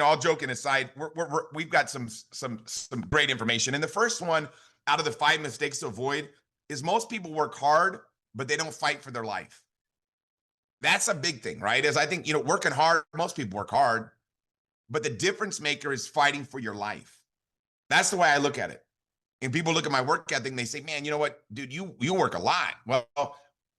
all joking aside, we've got some great information. And the first one out of the 5 mistakes to avoid is most people work hard, but they don't fight for their life. That's a big thing, right? As I think, working hard, most people work hard, but the difference maker is fighting for your life. That's the way I look at it. And people look at my work ethic and they say, man, you know what, dude, you work a lot. Well,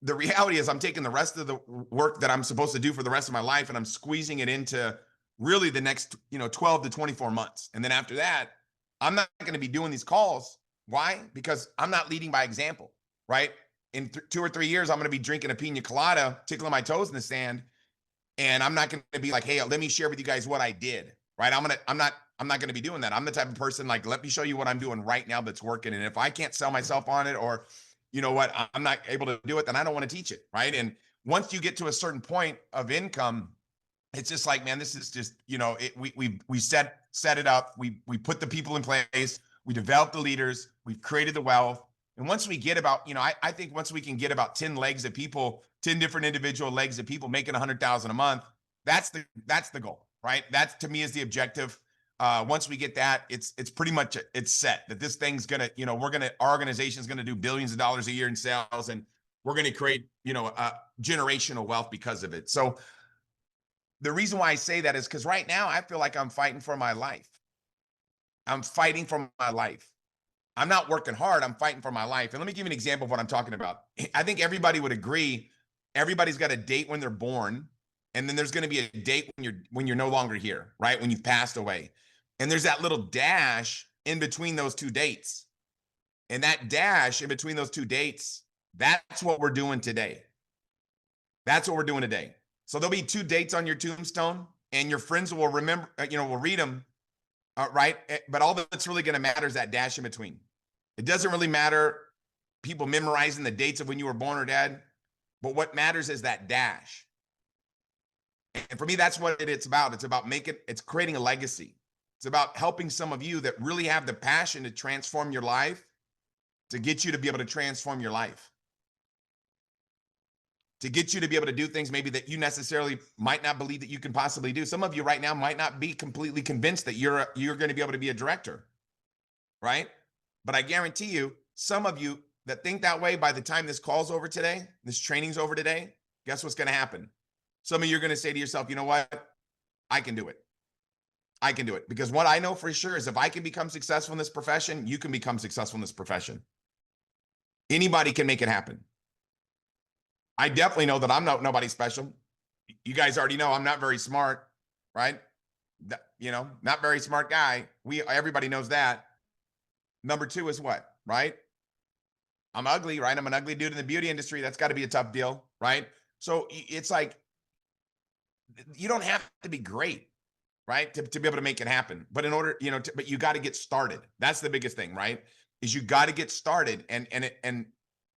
the reality is I'm taking the rest of the work that I'm supposed to do for the rest of my life and I'm squeezing it into really the next, 12 to 24 months. And then after that, I'm not going to be doing these calls. Why? Because I'm not leading by example, right? In 2 or 3 years, I'm going to be drinking a pina colada, tickling my toes in the sand. And I'm not going to be like, hey, let me share with you guys what I did, right? I'm not going to be doing that. I'm the type of person like, let me show you what I'm doing right now that's working. And if I can't sell myself on it, or you know what, I'm not able to do it, then I don't want to teach it, right? And once you get to a certain point of income, it's just like, man, this is just, we set it up. We put the people in place. We developed the leaders. We've created the wealth. And once we get about, I think once we can get about 10 legs of people, 10 different individual legs of people making 100,000 a month, that's the goal, right? That to me is the objective. Once we get that, it's pretty much, it's set that this thing's gonna, our organization's gonna do billions of dollars a year in sales, and we're gonna create, generational wealth because of it. So the reason why I say that is because right now I feel like I'm fighting for my life. I'm fighting for my life. I'm not working hard. I'm fighting for my life. And let me give you an example of what I'm talking about. I think everybody would agree. Everybody's got a date when they're born, and then there's going to be a date when you're no longer here, right? When you've passed away. And there's that little dash in between those two dates. And that dash in between those two dates, that's what we're doing today. That's what we're doing today. So there'll be 2 dates on your tombstone, and your friends will remember, will read them, right? But all that's really going to matter is that dash in between. It doesn't really matter people memorizing the dates of when you were born or dead, but what matters is that dash. And for me, that's what it's about. It's about it's creating a legacy. It's about helping some of you that really have the passion to transform your life, to get you to be able to transform your life, to get you to be able to do things maybe that you necessarily might not believe that you can possibly do. Some of you right now might not be completely convinced that you're going to be able to be a director, right? But I guarantee you, some of you that think that way, by the time this call's over today, this training's over today, guess what's going to happen? Some of you are going to say to yourself, you know what? I can do it. I can do it. Because what I know for sure is if I can become successful in this profession, you can become successful in this profession. Anybody can make it happen. I definitely know that I'm nobody special. You guys already know I'm not very smart, right? Not very smart guy. Everybody knows that. Number 2 is what, right? I'm ugly, right? I'm an ugly dude in the beauty industry. That's got to be a tough deal, right? So it's like, you don't have to be great, right? To be able to make it happen. But in order, but you got to get started. That's the biggest thing, right? Is you got to get started. And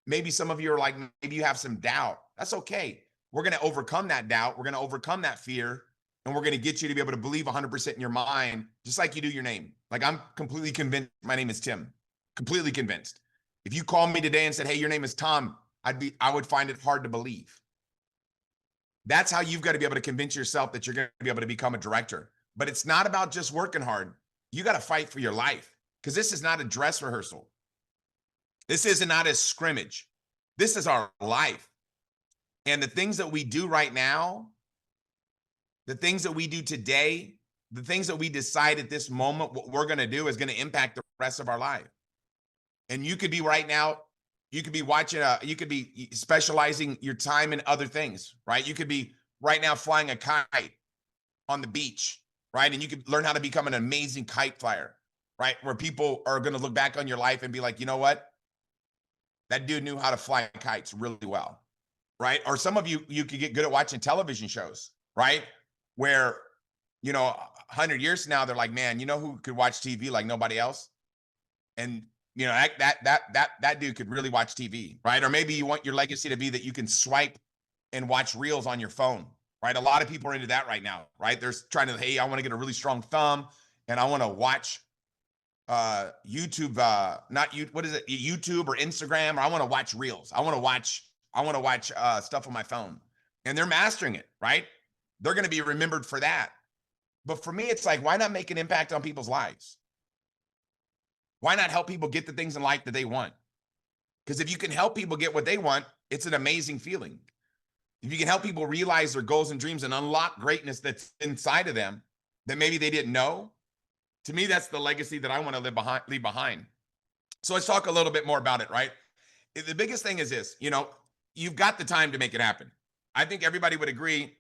maybe some of you are like, maybe you have some doubt. That's okay. We're going to overcome that doubt. We're going to overcome that fear. And we're going to get you to be able to believe 100% in your mind, just like you do your name. Like, I'm completely convinced my name is Tim. Completely convinced. If you called me today and said, hey, your name is Tom, I would find it hard to believe. That's how you've got to be able to convince yourself that you're going to be able to become a director. But it's not about just working hard. You got to fight for your life, because this is not a dress rehearsal. This is not a scrimmage. This is our life. And the things that we do right now, the things that we do today, the things that we decide at this moment, what we're going to do is going to impact the rest of our life. And you could be right now, you could be watching, you could be specializing your time in other things, right? You could be right now flying a kite on the beach, right? And you could learn how to become an amazing kite flyer, right? Where people are going to look back on your life and be like, you know what? That dude knew how to fly kites really well, right? Or some of you could get good at watching television shows, right? Where, 100 years from now, they're like, man, you know who could watch TV like nobody else? And, that dude could really watch TV, right? Or maybe you want your legacy to be that you can swipe and watch reels on your phone, right? A lot of people are into that right now, right? They're trying to, hey, I want to get a really strong thumb and I want to watch YouTube, YouTube or Instagram, or I want to watch reels. I want to watch stuff on my phone, and they're mastering it, right? They're going to be remembered for that. But for me, it's like, why not make an impact on people's lives? Why not help people get the things in life that they want? Because if you can help people get what they want, it's an amazing feeling. If you can help people realize their goals and dreams and unlock greatness that's inside of them that maybe they didn't know, to me, that's the legacy that I want to leave behind. So let's talk a little bit more about it, right? The biggest thing is this, you've got the time to make it happen. I think everybody would agree.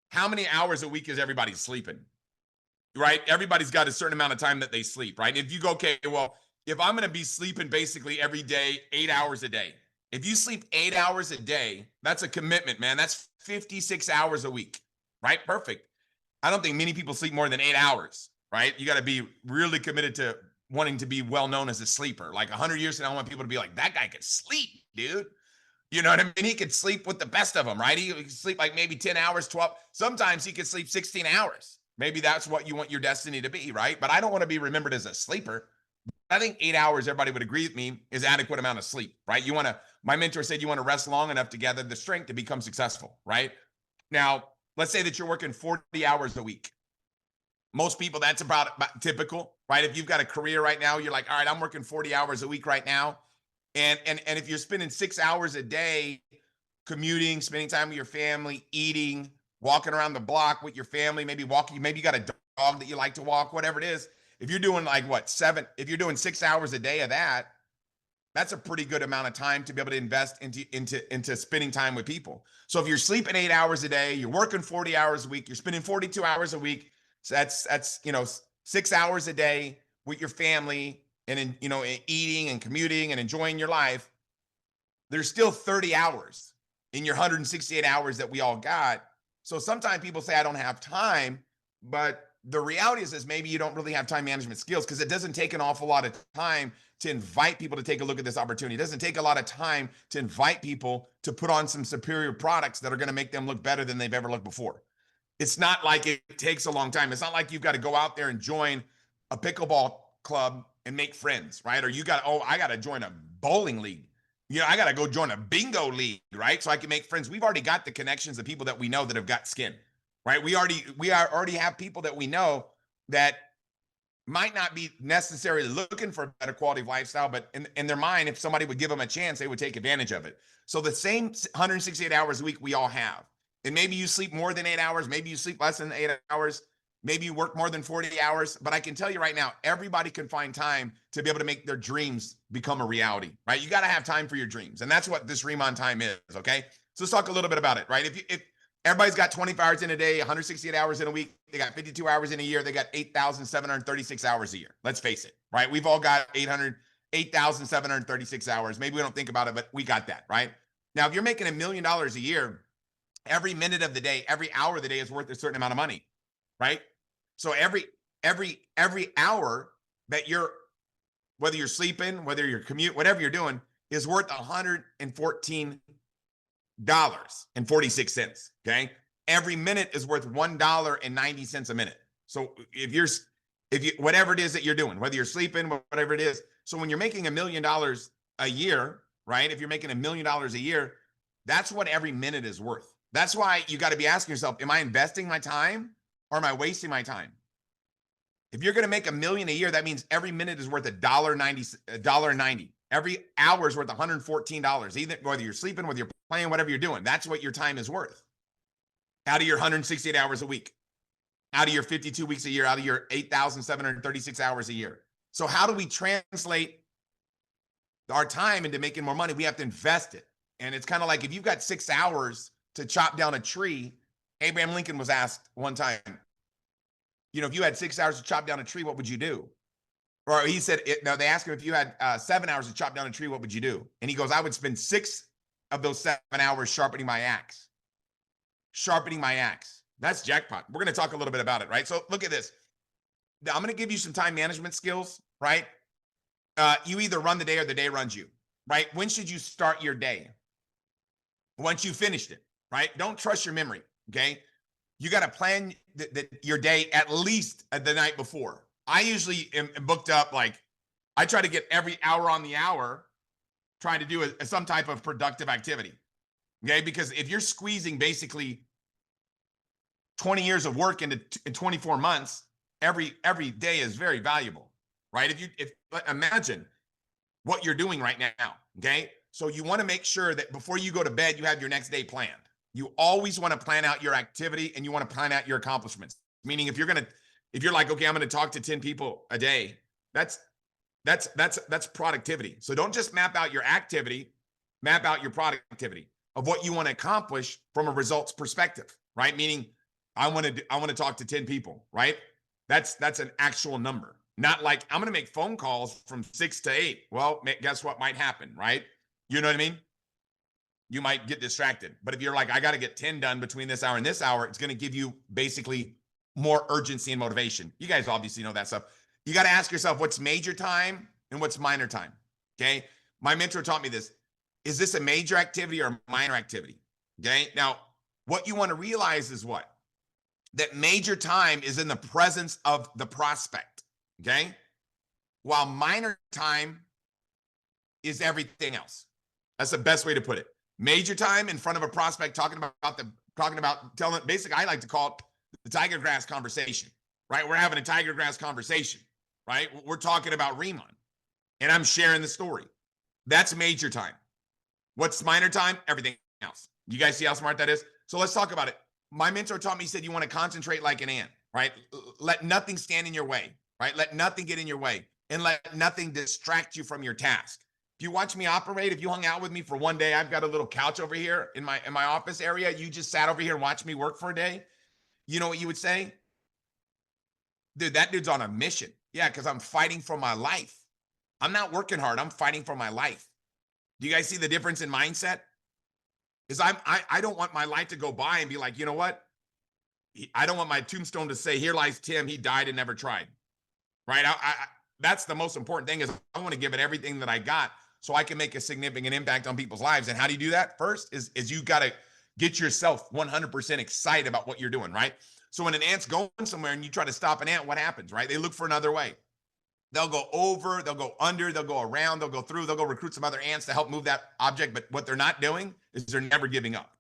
How many hours a week is everybody sleeping? Right? Everybody's got a certain amount of time that they sleep, right? If you go, okay, well, if I'm going to be sleeping basically every day, 8 hours a day, if you sleep 8 hours a day, that's a commitment, man. That's 56 hours a week, right? Perfect. I don't think many people sleep more than 8 hours, right? You got to be really committed to wanting to be well known as a sleeper. Like 100 years from now, I want people to be like, that guy could sleep, dude. You know what I mean? He could sleep with the best of them, right? He could sleep like maybe 10 hours, 12. Sometimes he could sleep 16 hours. Maybe that's what you want your destiny to be, right? But I don't want to be remembered as a sleeper. I think 8 hours, everybody would agree with me, is adequate amount of sleep, right? My mentor said you want to rest long enough to gather the strength to become successful, right? Now, let's say that you're working 40 hours a week. Most people, that's about typical, right? If you've got a career right now, you're like, all right, I'm working 40 hours a week right now. And if you're spending 6 hours a day commuting, spending time with your family, eating, walking around the block with your family, maybe you got a dog that you like to walk, whatever it is. If you're doing if you're doing 6 hours a day of that, that's a pretty good amount of time to be able to invest into spending time with people. So if you're sleeping 8 hours a day, you're working 40 hours a week, you're spending 42 hours a week. So that's 6 hours a day with your family and eating and commuting and enjoying your life. There's still 30 hours in your 168 hours that we all got. So sometimes people say, I don't have time, but the reality is maybe you don't really have time management skills, because it doesn't take an awful lot of time to invite people to take a look at this opportunity. It doesn't take a lot of time to invite people to put on some superior products that are going to make them look better than they've ever looked before. It's not like it takes a long time. It's not like you've got to go out there and join a pickleball club and make friends, right? Or I got to join a bowling league. I got to go join a bingo league, right? So I can make friends. We've already got the connections of people that we know that have got skin, right? We already have people that we know that might not be necessarily looking for a better quality of lifestyle, but in their mind, if somebody would give them a chance, they would take advantage of it. So the same 168 hours a week we all have. And maybe you sleep more than 8 hours. Maybe you sleep less than 8 hours. Maybe you work more than 40 hours. But I can tell you right now, everybody can find time to be able to make their dreams become a reality, right? You got to have time for your dreams. And that's what this RIMAN time is, okay? So let's talk a little bit about it, right? If everybody's got 24 hours in a day, 168 hours in a week, they got 52 hours in a year, they got 8,736 hours a year. Let's face it, right? We've all got 8,736 hours. Maybe we don't think about it, but we got that, right? Now, if you're making $1 million a year, every minute of the day, every hour of the day is worth a certain amount of money, right? So every hour that whether you're sleeping, whether you're commute, whatever you're doing, is worth $114.46. Okay. Every minute is worth $1.90 a minute. So if whatever it is that you're doing, whether you're sleeping, whatever it is. So when you're making $1 million a year, right? If you're making $1 million a year, that's what every minute is worth. That's why you got to be asking yourself, am I investing my time or am I wasting my time? If you're going to make $1 million a year, that means every minute is worth $1.90. Every hour is worth $114. Either whether you're sleeping, whether you're playing, whatever you're doing, that's what your time is worth. Out of your 168 hours a week, out of your 52 weeks a year, out of your 8,736 hours a year. So how do we translate our time into making more money? We have to invest it. And it's kind of like if you've got 6 hours to chop down a tree. Abraham Lincoln was asked one time, if you had 6 hours to chop down a tree, what would you do? Or he said, they asked him, if you had 7 hours to chop down a tree, what would you do? And he goes, I would spend 6 of those 7 hours sharpening my axe. Sharpening my axe. That's jackpot. We're going to talk a little bit about it, right? So look at this. Now, I'm going to give you some time management skills, right? You either run the day or the day runs you, right? When should you start your day? Once you finished it, right? Don't trust your memory, okay? You got to plan your day at least the night before. I usually am booked up, I try to get every hour on the hour trying to do some type of productive activity, okay? Because if you're squeezing basically 20 years of work in 24 months, every day is very valuable, right? If imagine what you're doing right now, okay? So you want to make sure that before you go to bed, you have your next day planned. You always want to plan out your activity and you want to plan out your accomplishments. Meaning if you're like, okay, I'm going to talk to 10 people a day, that's productivity. So don't just map out your activity, map out your productivity of what you want to accomplish from a results perspective, right? Meaning I want to talk to 10 people, right? That's an actual number. Not like I'm going to make phone calls from 6 to 8. Well, guess what might happen, right? You know what I mean? You might get distracted. But if you're like, I got to get 10 done between this hour and this hour, it's going to give you basically more urgency and motivation. You guys obviously know that stuff. You got to ask yourself what's major time and what's minor time. Okay. My mentor taught me this. Is this a major activity or a minor activity? Okay. Now, what you want to realize is what? That major time is in the presence of the prospect. Okay. While minor time is everything else. That's the best way to put it. Major time in front of a prospect talking about telling, basically, I like to call it the tiger grass conversation, right? We're having a tiger grass conversation, right? We're talking about RIMAN and I'm sharing the story. That's major time. What's minor time? Everything else. You guys see how smart that is? So let's talk about it. My mentor taught me, he said, you want to concentrate like an ant, right? Let nothing stand in your way, right? Let nothing get in your way and let nothing distract you from your task. If you watch me operate, if you hung out with me for one day, I've got a little couch over here in my office area. You just sat over here and watched me work for a day. You know what you would say? Dude, that dude's on a mission. Yeah, because I'm fighting for my life. I'm not working hard. I'm fighting for my life. Do you guys see the difference in mindset? Is I don't want my life to go by and be like, you know what? I don't want my tombstone to say, here lies Tim. He died and never tried. Right? That's the most important thing is I want to give it everything that I got so I can make a significant impact on people's lives. And how do you do that? First is you got to get yourself 100% excited about what you're doing, right? So when an ant's going somewhere and you try to stop an ant, what happens, right? They look for another way. They'll go over, they'll go under, they'll go around, they'll go through, they'll go recruit some other ants to help move that object. But what they're not doing is they're never giving up.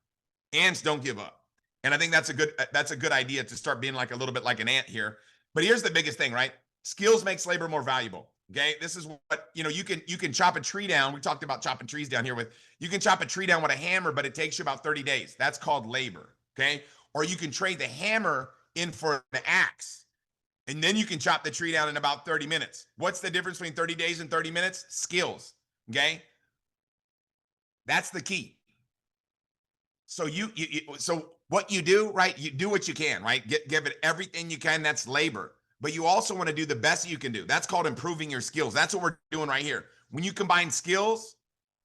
Ants don't give up. And I think that's a good idea to start being like a little bit like an ant here. But here's the biggest thing, right? Skills makes labor more valuable. Okay. This is what, you can chop a tree down. We talked about chopping trees down here you can chop a tree down with a hammer, but it takes you about 30 days. That's called labor. Okay. Or you can trade the hammer in for the axe. And then you can chop the tree down in about 30 minutes. What's the difference between 30 days and 30 minutes? Skills. Okay. That's the key. So so what you do, right? You do what you can, right? Give it everything you can. That's labor. But you also want to do the best you can do. That's called improving your skills. That's what we're doing right here. When you combine skills,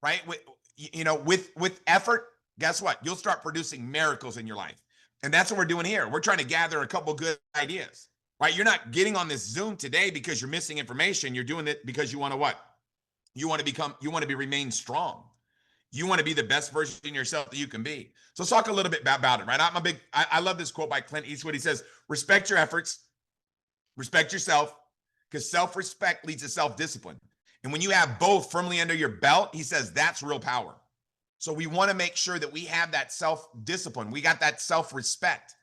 right, with effort, guess what? You'll start producing miracles in your life. And that's what we're doing here. We're trying to gather a couple good ideas, right? You're not getting on this Zoom today because you're missing information. You're doing it because you want to what? You want to remain strong. You want to be the best version of yourself that you can be. So let's talk a little bit about it, right? I love this quote by Clint Eastwood. He says, respect your efforts. Respect yourself, because self-respect leads to self-discipline. And when you have both firmly under your belt, he says that's real power. So we want to make sure that we have that self-discipline. We got that self-respect.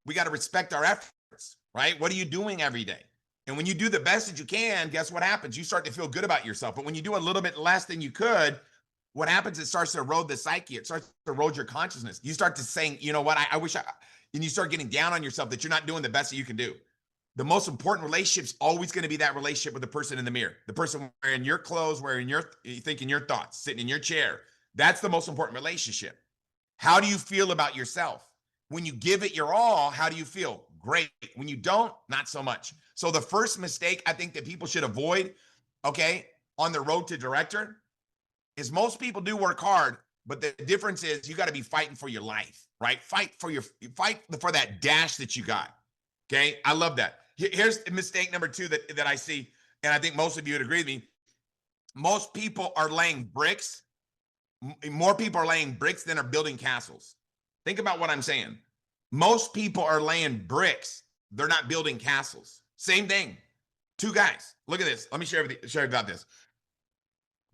We got to respect our efforts, right? What are you doing every day? And when you do the best that you can, guess what happens? You start to feel good about yourself. But when you do a little bit less than you could, what happens? It starts to erode the psyche. It starts to erode your consciousness. You start to saying, you know what? I wish and you start getting down on yourself that you're not doing the best that you can do. The most important relationship is always going to be that relationship with the person in the mirror, the person wearing your clothes, thinking your thoughts, sitting in your chair. That's the most important relationship. How do you feel about yourself? When you give it your all, how do you feel? Great. When you don't, not so much. So the first mistake I think that people should avoid, okay, on the road to director is most people do work hard, but the difference is you got to be fighting for your life, right? Fight for that dash that you got. Okay. I love that. Here's mistake number 2 that I see, and I think most of you would agree with me. Most people are laying bricks. More people are laying bricks than are building castles. Think about what I'm saying. Most people are laying bricks. They're not building castles. Same thing. 2 guys. Look at this. Let me share about this.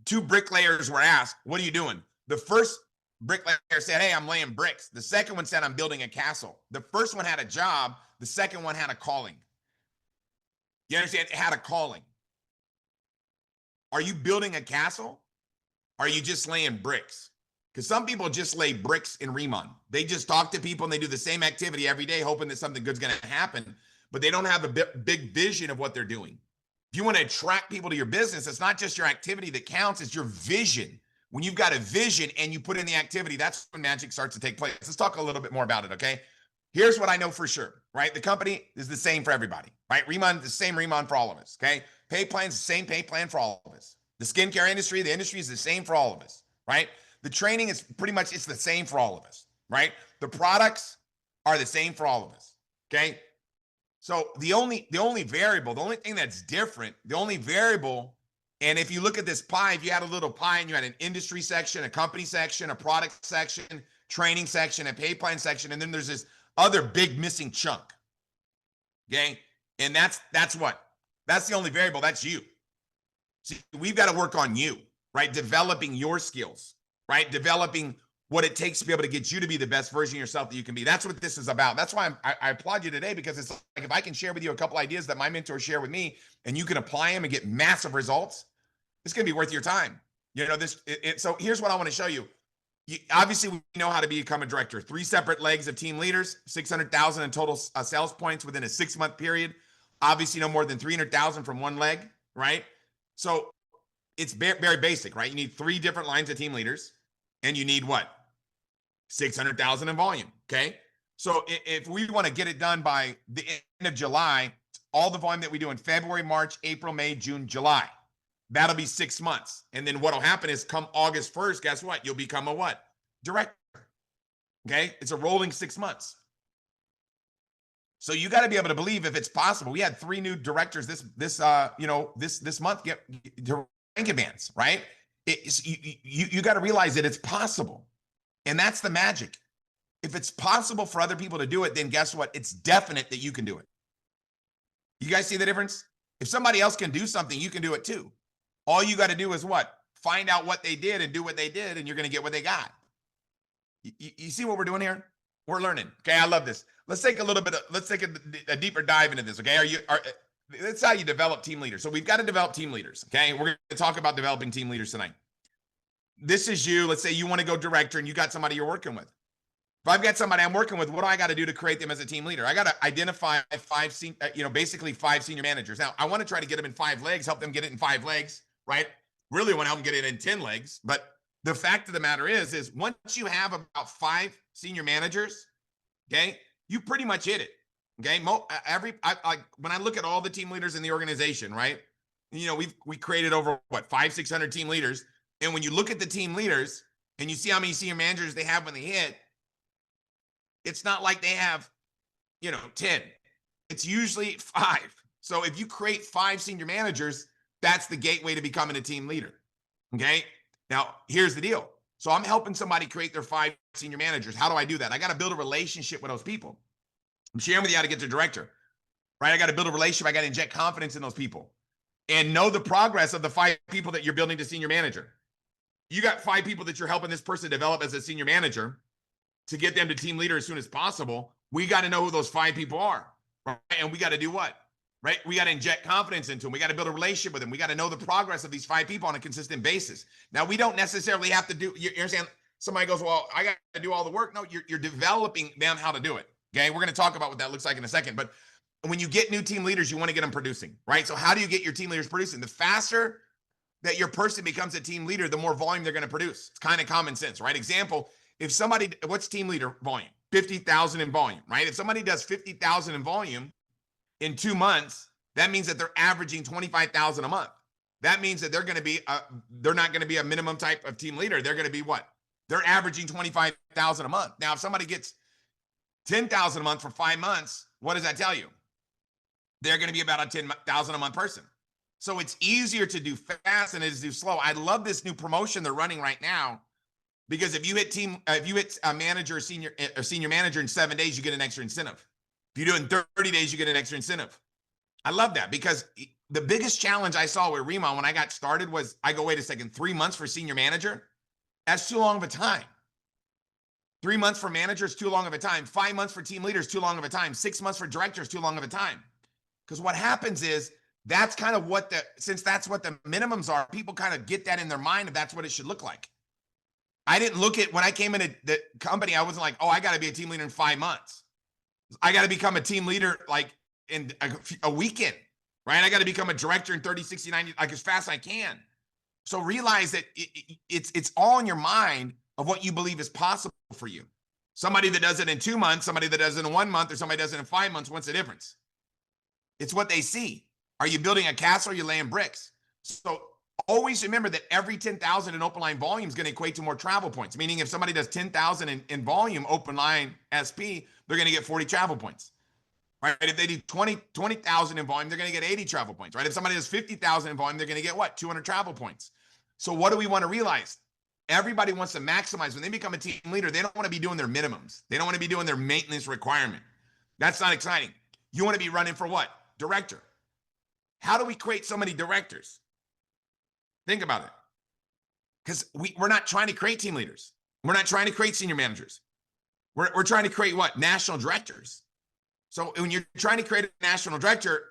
2 bricklayers were asked, what are you doing? The first bricklayer said, hey, I'm laying bricks. The second one said, I'm building a castle. The first one had a job. The second one had a calling. You understand? It had a calling. Are you building a castle? Are you just laying bricks? Because some people just lay bricks in RIMAN. They just talk to people and they do the same activity every day, hoping that something good's going to happen, but they don't have a big vision of what they're doing. If you want to attract people to your business, it's not just your activity that counts, it's your vision. When you've got a vision and you put in the activity, that's when magic starts to take place. Let's talk a little bit more about it, okay? Here's what I know for sure, right? The company is the same for everybody, right? RIMAN, the same RIMAN for all of us, okay? Pay plan's the same pay plan for all of us. The skincare industry, the industry is the same for all of us, right? The training is pretty much, it's the same for all of us, right? The products are the same for all of us, okay? So the only variable, the only thing that's different, the only variable, and if you look at this pie, if you had a little pie and you had an industry section, a company section, a product section, training section, a pay plan section, and then there's this other big missing chunk, okay? And that's what? That's the only variable, that's you. See, we've got to work on you, right? Developing your skills, right? Developing what it takes to be able to get you to be the best version of yourself that you can be. That's what this is about. That's why I applaud you today, because it's like, if I can share with you a couple ideas that my mentors share with me and you can apply them and get massive results, it's going to be worth your time. You know, so here's what I want to show you. Obviously, we know how to become a director. 3 separate legs of team leaders, 600,000 in total sales points within a 6-month period. Obviously, no more than 300,000 from one leg, right? So it's very basic, right? You need 3 different lines of team leaders, and you need what? 600,000 in volume, okay? So if we want to get it done by the end of July, all the volume that we do in February, March, April, May, June, July, that'll be 6 months. And then what'll happen is come August 1st, guess what? You'll become a what? Director, okay? It's a rolling 6 months. So you got to be able to believe if it's possible. We had 3 new directors this month get rank advance, right? You got to realize that it's possible. And that's the magic. If it's possible for other people to do it, then guess what? It's definite that you can do it. You guys see the difference? If somebody else can do something, you can do it too. All you got to do is what? Find out what they did and do what they did, and you're going to get what they got. You see what we're doing here? We're learning. Okay, I love this. Let's take a deeper dive into this. Okay, that's how you develop team leaders. So we've got to develop team leaders. Okay, we're going to talk about developing team leaders tonight. This is you. Let's say you want to go director and you got somebody you're working with. If I've got somebody I'm working with, what do I got to do to create them as a team leader? I got to identify 5 senior managers. Now, I want to try to get them in 5 legs, help them get it in 5 legs, right? Really want to help them get it in 10 legs. But the fact of the matter is once you have about 5 senior managers, okay, you pretty much hit it. Okay, when I look at all the team leaders in the organization, right? You know, we created over 500-600 team leaders. And when you look at the team leaders and you see how many senior managers they have when they hit, it's not like they have, 10. It's usually 5. So if you create 5 senior managers, that's the gateway to becoming a team leader. Okay. Now, here's the deal. So I'm helping somebody create their 5 senior managers. How do I do that? I got to build a relationship with those people. I'm sharing with you how to get to director, right? I got to build a relationship. I got to inject confidence in those people and know the progress of the 5 people that you're building to senior manager. You got 5 people that you're helping this person develop as a senior manager to get them to team leader as soon as possible. We got to know who those 5 people are, right? And we got to do what, right? We got to inject confidence into them. We got to build a relationship with them. We got to know the progress of these 5 people on a consistent basis. Now, we don't necessarily have to do, you understand? Somebody goes, well, I got to do all the work. No, you're developing them how to do it. Okay. We're going to talk about what that looks like in a second. But when you get new team leaders, you want to get them producing, right? So how do you get your team leaders producing? The faster that your person becomes a team leader, the more volume they're going to produce. It's kind of common sense, right? Example, if somebody, what's team leader volume? 50,000 in volume, right? If somebody does 50,000 in volume in 2 months, that means that they're averaging 25,000 a month. That means that they're not going to be a minimum type of team leader. They're going to be what? They're averaging 25,000 a month. Now, if somebody gets 10,000 a month for 5 months, what does that tell you? They're going to be about a 10,000 a month person. So it's easier to do fast than it is to do slow. I love this new promotion they're running right now, because if you hit a manager or senior manager in 7 days, you get an extra incentive. If you do it in 30 days, you get an extra incentive. I love that, because the biggest challenge I saw with RIMAN when I got started was, I go, wait a second, 3 months for senior manager? That's too long of a time. 3 months for managers, too long of a time. 5 months for team leaders, too long of a time. 6 months for directors, too long of a time. Because what happens is that's kind of what since that's what the minimums are, people kind of get that in their mind if that's what it should look like. I didn't look at when I came into the company, I wasn't like, oh, I got to be a team leader in 5 months. I got to become a team leader like in a weekend, right? I got to become a director in 30, 60, 90, like as fast as I can. So realize that it's all in your mind of what you believe is possible for you. Somebody that does it in 2 months, somebody that does it in 1 month, or somebody does it in 5 months, what's the difference? It's what they see. Are you building a castle or are you laying bricks? So always remember that every 10,000 in open line volume is going to equate to more travel points. Meaning if somebody does 10,000 in volume, open line SP, they're going to get 40 travel points. Right? If they do 20,000 in volume, they're going to get 80 travel points. Right? If somebody does 50,000 in volume, they're going to get what? 200 travel points. So what do we want to realize? Everybody wants to maximize. When they become a team leader, they don't want to be doing their minimums. They don't want to be doing their maintenance requirement. That's not exciting. You want to be running for what? Director. How do we create so many directors? Think about it. Because we're not trying to create team leaders. We're not trying to create senior managers. We're trying to create what? National directors. So when you're trying to create a national director,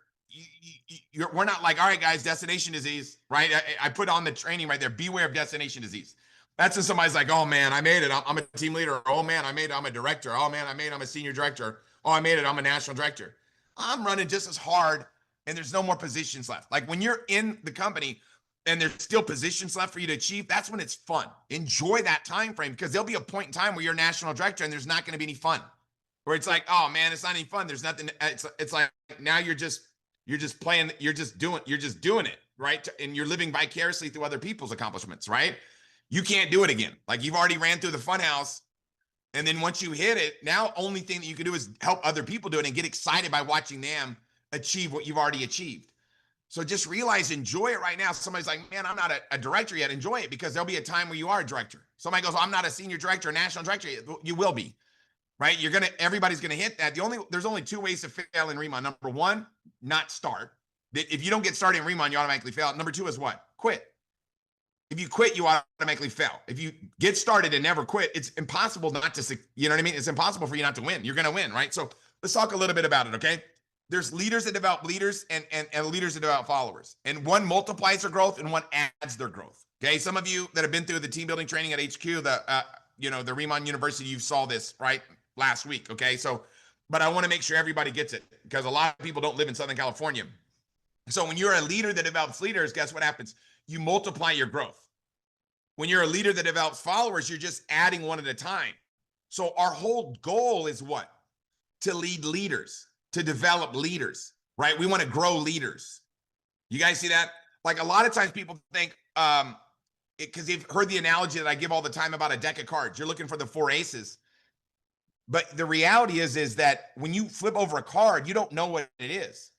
we're not like, all right, guys, destination disease, right? I put on the training right there, beware of destination disease. That's when somebody's like, oh man, I made it. I'm a team leader. Oh man, I made it. I'm a director. Oh man, I'm a senior director. Oh, I made it. I'm a national director. I'm running just as hard and there's no more positions left. Like when you're in the company and there's still positions left for you to achieve, that's when it's fun. Enjoy that time frame because there'll be a point in time where you're a national director and there's not going to be any fun. Where it's like, oh man, it's not any fun. There's nothing. It's like now you're just playing. You're just doing it, right? And you're living vicariously through other people's accomplishments, right? You can't do it again. Like you've already ran through the fun house. And then once you hit it, now only thing that you can do is help other people do it and get excited by watching them achieve what you've already achieved. So just realize, enjoy it right now. Somebody's like, man, I'm not a director yet. Enjoy it because there'll be a time where you are a director. Somebody goes, well, I'm not a senior director, a national director yet. You will be, right? Everybody's going to hit that. There's only 2 ways to fail in RIMAN. Number 1, not start. If you don't get started in RIMAN, you automatically fail. Number 2 is what? Quit. If you quit, you automatically fail. If you get started and never quit, it's impossible not to, you know what I mean? It's impossible for you not to win. You're going to win, right? So let's talk a little bit about it, okay? There's leaders that develop leaders and leaders that develop followers. And one multiplies their growth and one adds their growth, okay? Some of you that have been through the team building training at HQ, the RIMAN University, you saw this, right, last week, okay? So, but I want to make sure everybody gets it because a lot of people don't live in Southern California. So when you're a leader that develops leaders, guess what happens? You multiply your growth. When you're a leader that develops followers, you're just adding one at a time. So our whole goal is what? To lead leaders, to develop leaders, right? We want to grow leaders. You guys see that? Like a lot of times people think, because they've heard the analogy that I give all the time about a deck of cards. You're looking for the 4 aces. But the reality is that when you flip over a card, you don't know what it is.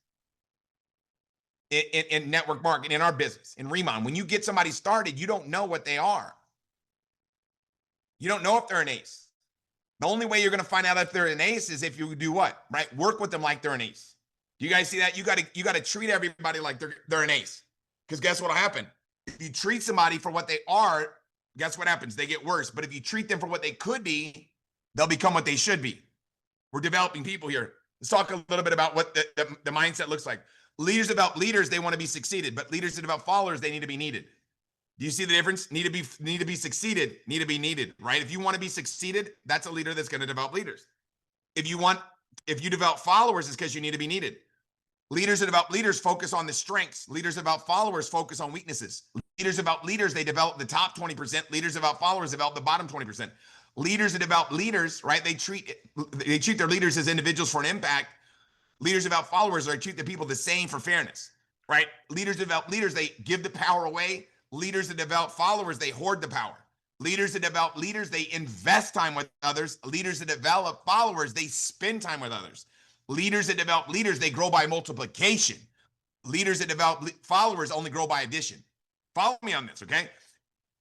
In network marketing, in our business, in RIMAN, when you get somebody started, you don't know what they are. You don't know if they're an ace. The only way you're going to find out if they're an ace is if you do what, right? Work with them like they're an ace. Do you guys see that? You got to treat everybody like they're an ace. Because guess what'll happen? If you treat somebody for what they are, guess what happens? They get worse. But if you treat them for what they could be, they'll become what they should be. We're developing people here. Let's talk a little bit about what the mindset looks like. Leaders develop leaders, they want to be succeeded, but leaders that develop followers, they need to be needed. Do you see the difference? Need to be succeeded, need to be needed, right? If you want to be succeeded, that's a leader that's going to develop leaders. If you develop followers, it's because you need to be needed. Leaders that develop leaders focus on the strengths. Leaders that develop followers focus on weaknesses. Leaders that develop leaders, they develop the top 20%. Leaders that develop followers develop the bottom 20%. Leaders that develop leaders, right? They treat their leaders as individuals for an impact. Leaders develop followers, or treat the people the same for fairness, right? Leaders develop leaders, they give the power away. Leaders that develop followers, they hoard the power. Leaders that develop leaders, they invest time with others. Leaders that develop followers, they spend time with others. Leaders that develop leaders, they grow by multiplication. Leaders that develop followers only grow by addition. Follow me on this, okay?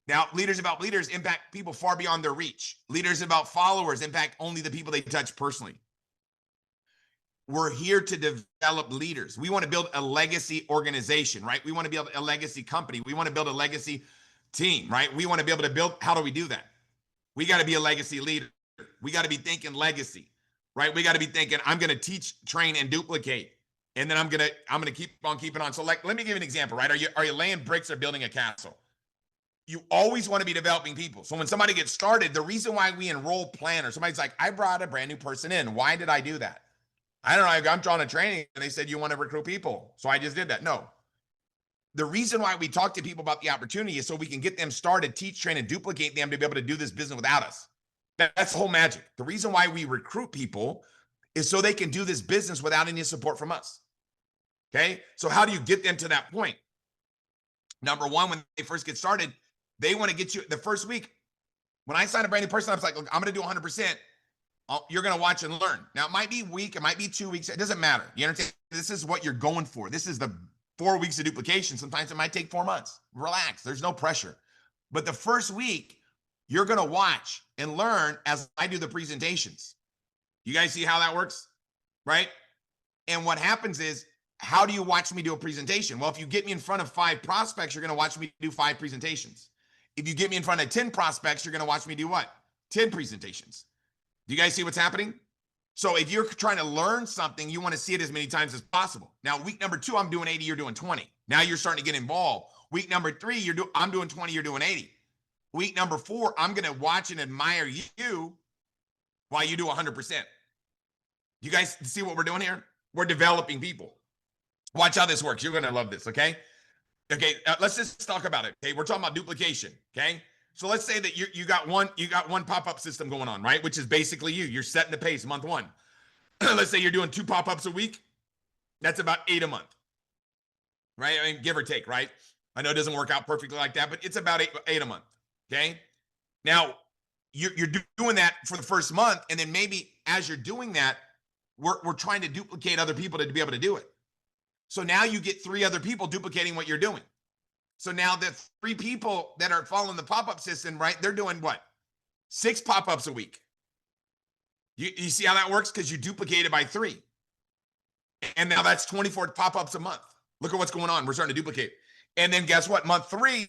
Now, leaders develop leaders impact people far beyond their reach. Leaders develop followers impact only the people they touch personally. We're here to develop leaders. We want to build a legacy organization, right? We want to build a legacy company. We want to build a legacy team, right? We want to be able to build. How do we do that? We got to be a legacy leader. We got to be thinking legacy, right? We got to be thinking, I'm going to teach, train, and duplicate. And then I'm gonna keep on keeping on. So, like, let me give you an example, right? Are you laying bricks or building a castle? You always want to be developing people. So when somebody gets started, the reason why we enroll planners, somebody's like, I brought a brand new person in. Why did I do that? I don't know. I'm drawing a training and they said you want to recruit people. So I just did that. No. The reason why we talk to people about the opportunity is so we can get them started, teach, train, and duplicate them to be able to do this business without us. That's the whole magic. The reason why we recruit people is so they can do this business without any support from us. Okay. So how do you get them to that point? Number one, when they first get started, they want to get you the first week. When I sign a brand new person, I was like, look, I'm going to do 100%. You're going to watch and learn. Now, it might be a week. It might be 2 weeks. It doesn't matter. You understand? This is what you're going for. This is the 4 weeks of duplication. Sometimes it might take 4 months. Relax. There's no pressure. But the first week, you're going to watch and learn as I do the presentations. You guys see how that works? Right? And what happens is, how do you watch me do a presentation? Well, if you get me in front of 5 prospects, you're going to watch me do 5 presentations. If you get me in front of 10 prospects, you're going to watch me do what? 10 presentations. Do you guys see what's happening? So if you're trying to learn something, you want to see it as many times as possible. Now, week number 2, I'm doing 80, you're doing 20. Now you're starting to get involved. Week number 3, I'm doing 20, you're doing 80. Week number 4, I'm going to watch and admire you while you do 100%. You guys see what we're doing here? We're developing people. Watch how this works. You're going to love this, okay? Okay, let's just talk about it. Okay, we're talking about duplication, okay? So let's say that you got one pop-up system going on, right? Which is basically you're setting the pace month 1. Let's say you're doing 2 pop-ups a week. That's about 8 a month, right? I mean, give or take, right? I know it doesn't work out perfectly like that, but it's about eight a month, okay? Now, you're doing that for the first month, and then maybe as you're doing that, we're trying to duplicate other people to be able to do it. So now you get 3 other people duplicating what you're doing. So now the 3 people that are following the pop-up system, right? They're doing what? 6 pop-ups a week. You see how that works? Because you duplicated by 3. And now that's 24 pop-ups a month. Look at what's going on. We're starting to duplicate. And then guess what? Month 3,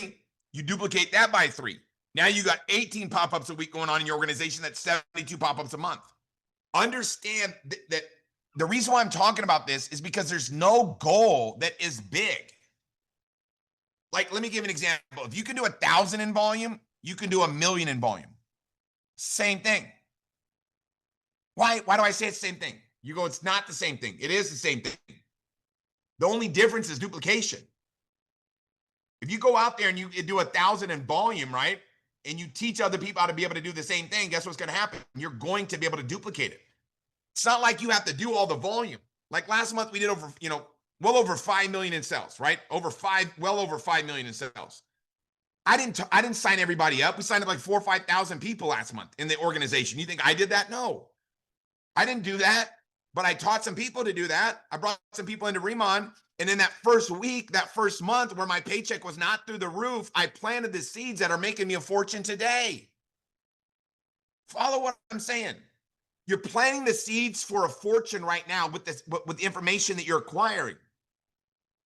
you duplicate that by 3. Now you got 18 pop-ups a week going on in your organization. That's 72 pop-ups a month. Understand that the reason why I'm talking about this is because there's no goal that is big. Like, let me give you an example. If you can do 1,000 in volume, you can do 1,000,000 in volume. Same thing. Why do I say it's the same thing? You go, it's not the same thing. It is the same thing. The only difference is duplication. If you go out there and you do 1,000 in volume, right? And you teach other people how to be able to do the same thing, guess what's going to happen? You're going to be able to duplicate it. It's not like you have to do all the volume. Like last month, we did well over 5 million in sales, right? Well over 5 million in sales. I didn't sign everybody up. We signed up like 4,000 or 5,000 people last month in the organization. You think I did that? No, I didn't do that. But I taught some people to do that. I brought some people into RIMAN. And then that first week, that first month where my paycheck was not through the roof, I planted the seeds that are making me a fortune today. Follow what I'm saying. You're planting the seeds for a fortune right now with the information that you're acquiring.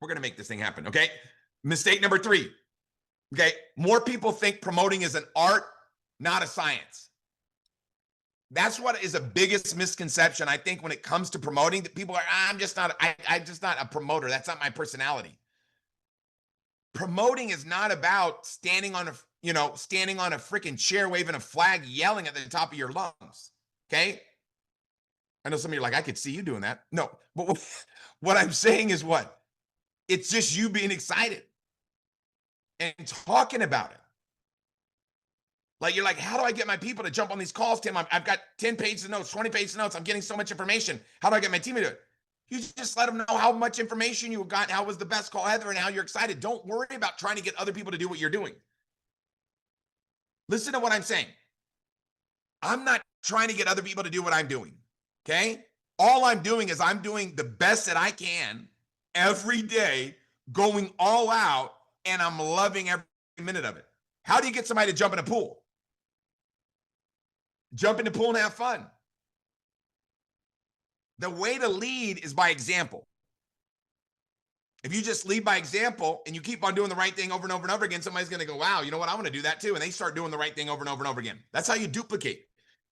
We're going to make this thing happen, okay? Mistake number 3, okay? More people think promoting is an art, not a science. That's what is the biggest misconception, I think, when it comes to promoting. That people are, I'm just not a promoter. That's not my personality. Promoting is not about standing on a freaking chair, waving a flag, yelling at the top of your lungs, okay? I know some of you are like, I could see you doing that. No, but what I'm saying is what? It's just you being excited and talking about it. Like, you're like, how do I get my people to jump on these calls, Tim? I've got 10 pages of notes, 20 pages of notes. I'm getting so much information. How do I get my team to do it? You just let them know how much information you got, how was the best call ever, and how you're excited. Don't worry about trying to get other people to do what you're doing. Listen to what I'm saying. I'm not trying to get other people to do what I'm doing, okay? All I'm doing is I'm doing the best that I can every day, going all out, and I'm loving every minute of it. How do you get somebody to jump in a pool? Jump in the pool and have fun. The way to lead is by example. If you just lead by example and you keep on doing the right thing over and over and over again, somebody's going to go, wow, you know what? I want to do that too. And they start doing the right thing over and over and over again. That's how you duplicate.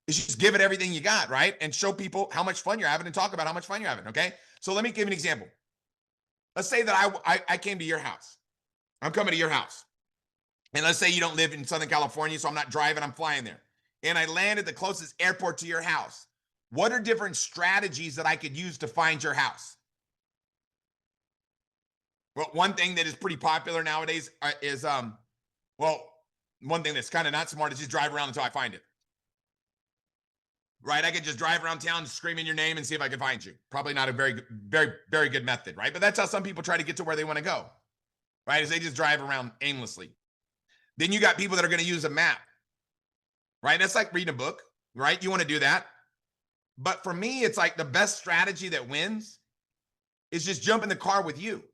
is just give it everything you got, right? And show people how much fun you're having and talk about how much fun you're having, okay? So let me give you an example. Let's say that I came to your house. I'm coming to your house. And let's say you don't live in Southern California, so I'm not driving, I'm flying there. And I land at the closest airport to your house. What are different strategies that I could use to find your house? Well, one thing that is pretty popular nowadays is, well, one thing that's kind of not smart is just drive around until I find it. Right? I could just drive around town screaming your name and see if I can find you. Probably not a very good method, right? But that's how some people try to get to where they want to go, right? Is they just drive around aimlessly. Then you got people that are going to use a map, right? That's like reading a book, right? You want to do that. But for me, it's like the best strategy that wins is just jump in the car with you.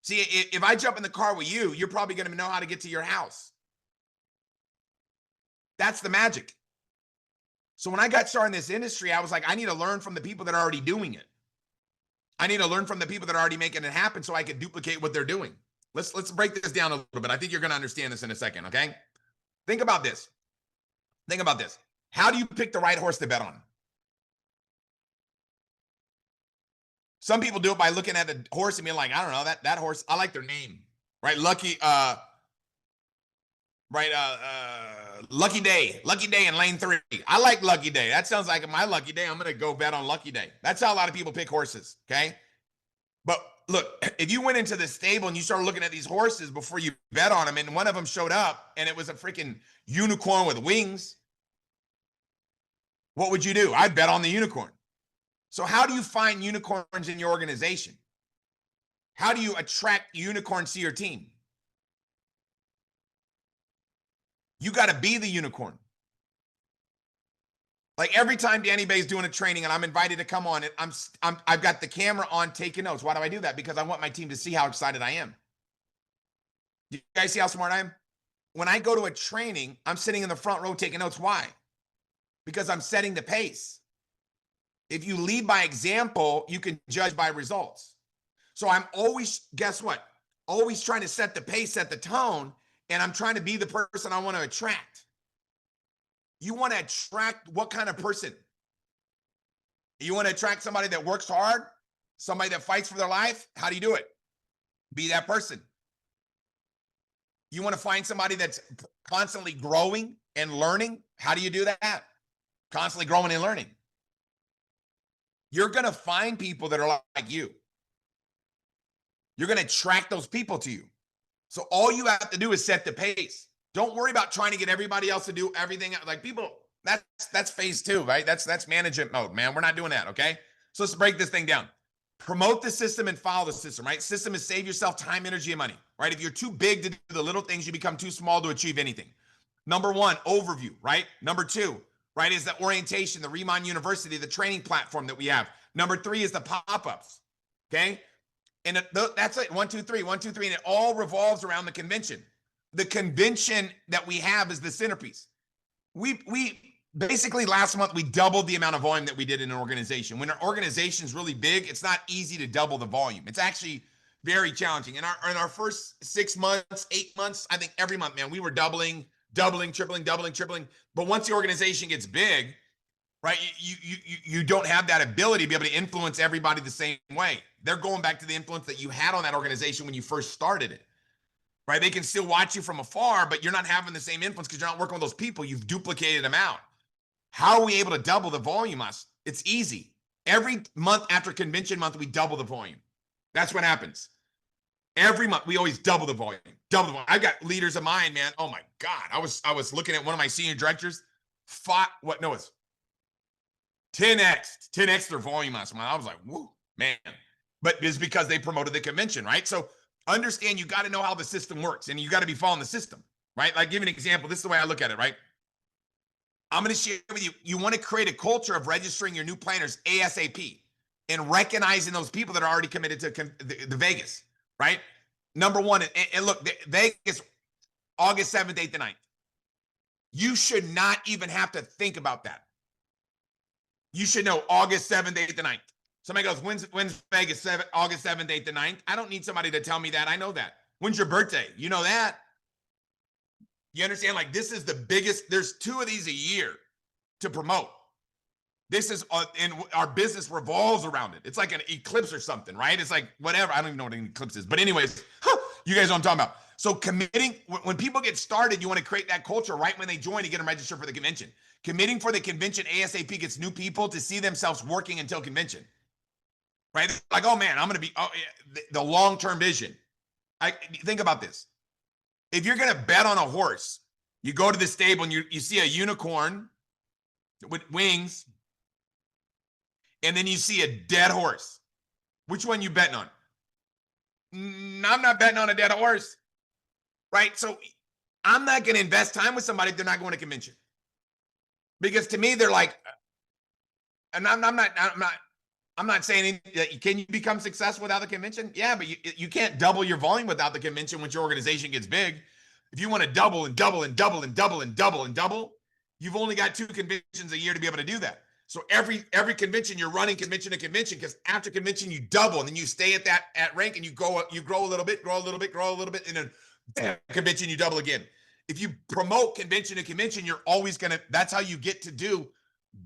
See, if I jump in the car with you, you're probably going to know how to get to your house. That's the magic. So when I got started in this industry, I was like, I need to learn from the people that are already doing it. I need to learn from the people that are already making it happen so I can duplicate what they're doing. Let's break this down a little bit. I think you're going to understand this in a second, okay? Think about this. Think about this. How do you pick the right horse to bet on? Some people do it by looking at a horse and being like, I don't know, that horse, I like their name, right? Lucky Day in lane 3. I like Lucky Day. That sounds like my lucky day. I'm going to go bet on Lucky Day. That's how a lot of people pick horses, okay? But look, if you went into the stable and you started looking at these horses before you bet on them, and one of them showed up and it was a freaking unicorn with wings, what would you do? I'd bet on the unicorn. So how do you find unicorns in your organization? How do you attract unicorns to your team? You got to be the unicorn. Like every time Danny Bay's doing a training and I'm invited to come on, I've got the camera on taking notes. Why do I do that? Because I want my team to see how excited I am. Do you guys see how smart I am? When I go to a training, I'm sitting in the front row taking notes. Why? Because I'm setting the pace. If you lead by example, you can judge by results. So I'm always, guess what? Always trying to set the pace, set the tone, and I'm trying to be the person I want to attract. You want to attract what kind of person? You want to attract somebody that works hard, somebody that fights for their life? How do you do it? Be that person. You want to find somebody that's constantly growing and learning? How do you do that? Constantly growing and learning. You're going to find people that are like you. You're going to attract those people to you. So all you have to do is set the pace. Don't worry about trying to get everybody else to do everything. Like people, that's phase 2, right? That's management mode, man. We're not doing that, okay? So let's break this thing down. Promote the system and follow the system, right? System is save yourself time, energy, and money, right? If you're too big to do the little things, you become too small to achieve anything. Number 1, overview, right? Number 2, right, is the orientation, the RIMAN University, the training platform that we have. Number 3 is the pop-ups, okay? And that's it, 1, 2, 3, 1, 2, 3, and it all revolves around the convention. The convention that we have is the centerpiece. We basically last month, we doubled the amount of volume that we did in an organization. When an organization is really big, it's not easy to double the volume. It's actually very challenging. In our first 6 months, 8 months, I think every month, man, we were doubling, tripling. But once the organization gets big, right, you don't have that ability to be able to influence everybody the same way. They're going back to the influence that you had on that organization when you first started it, right? They can still watch you from afar, but you're not having the same influence because you're not working with those people. You've duplicated them out. How are we able to double the volume? It's easy. Every month after convention month, we double the volume. That's what happens. Every month, we always double the volume. I got leaders of mine, man. Oh my God. I was looking at one of my senior directors. It's 10x their volume last month. I was like, whoa, man. But it's because they promoted the convention, right? So understand you got to know how the system works and you got to be following the system, right? Like, give you an example. This is the way I look at it, right? I'm going to share with you. You want to create a culture of registering your new planners ASAP and recognizing those people that are already committed to the Vegas, right? Number 1, and look, Vegas, August 7th, 8th, and 9th. You should not even have to think about that. You should know August 7th, 8th, and 9th. Somebody goes, when's Vegas, August 7th, 8th, and 9th? I don't need somebody to tell me that. I know that. When's your birthday? You know that. You understand? Like, this is the biggest. There's 2 of these a year. to promote. This is, and our business revolves around it. It's like an eclipse or something, right? It's like whatever. I don't even know what an eclipse is. But anyways, you guys know what I'm talking about. So committing, when people get started, you want to create that culture right when they join to get them registered for the convention. Committing for the convention ASAP gets new people to see themselves working until convention, right? Like, oh man, I'm going to be, the long-term vision. Think about this. If you're going to bet on a horse, you go to the stable and you see a unicorn with wings, and then you see a dead horse. Which one you betting on? I'm not betting on a dead horse, right? So I'm not going to invest time with somebody if they're not going to convention, because to me they're like, and I'm not saying that. Can you become successful without the convention? Yeah, but you can't double your volume without the convention once your organization gets big. If you want to double and double and double and double and double and double, you've only got 2 conventions a year to be able to do that. So every convention, you're running convention to convention, because after convention you double, and then you stay at that rank, and you grow a little bit, grow a little bit, grow a little bit, and then convention you double again. If you promote convention to convention, you're always gonna. That's how you get to do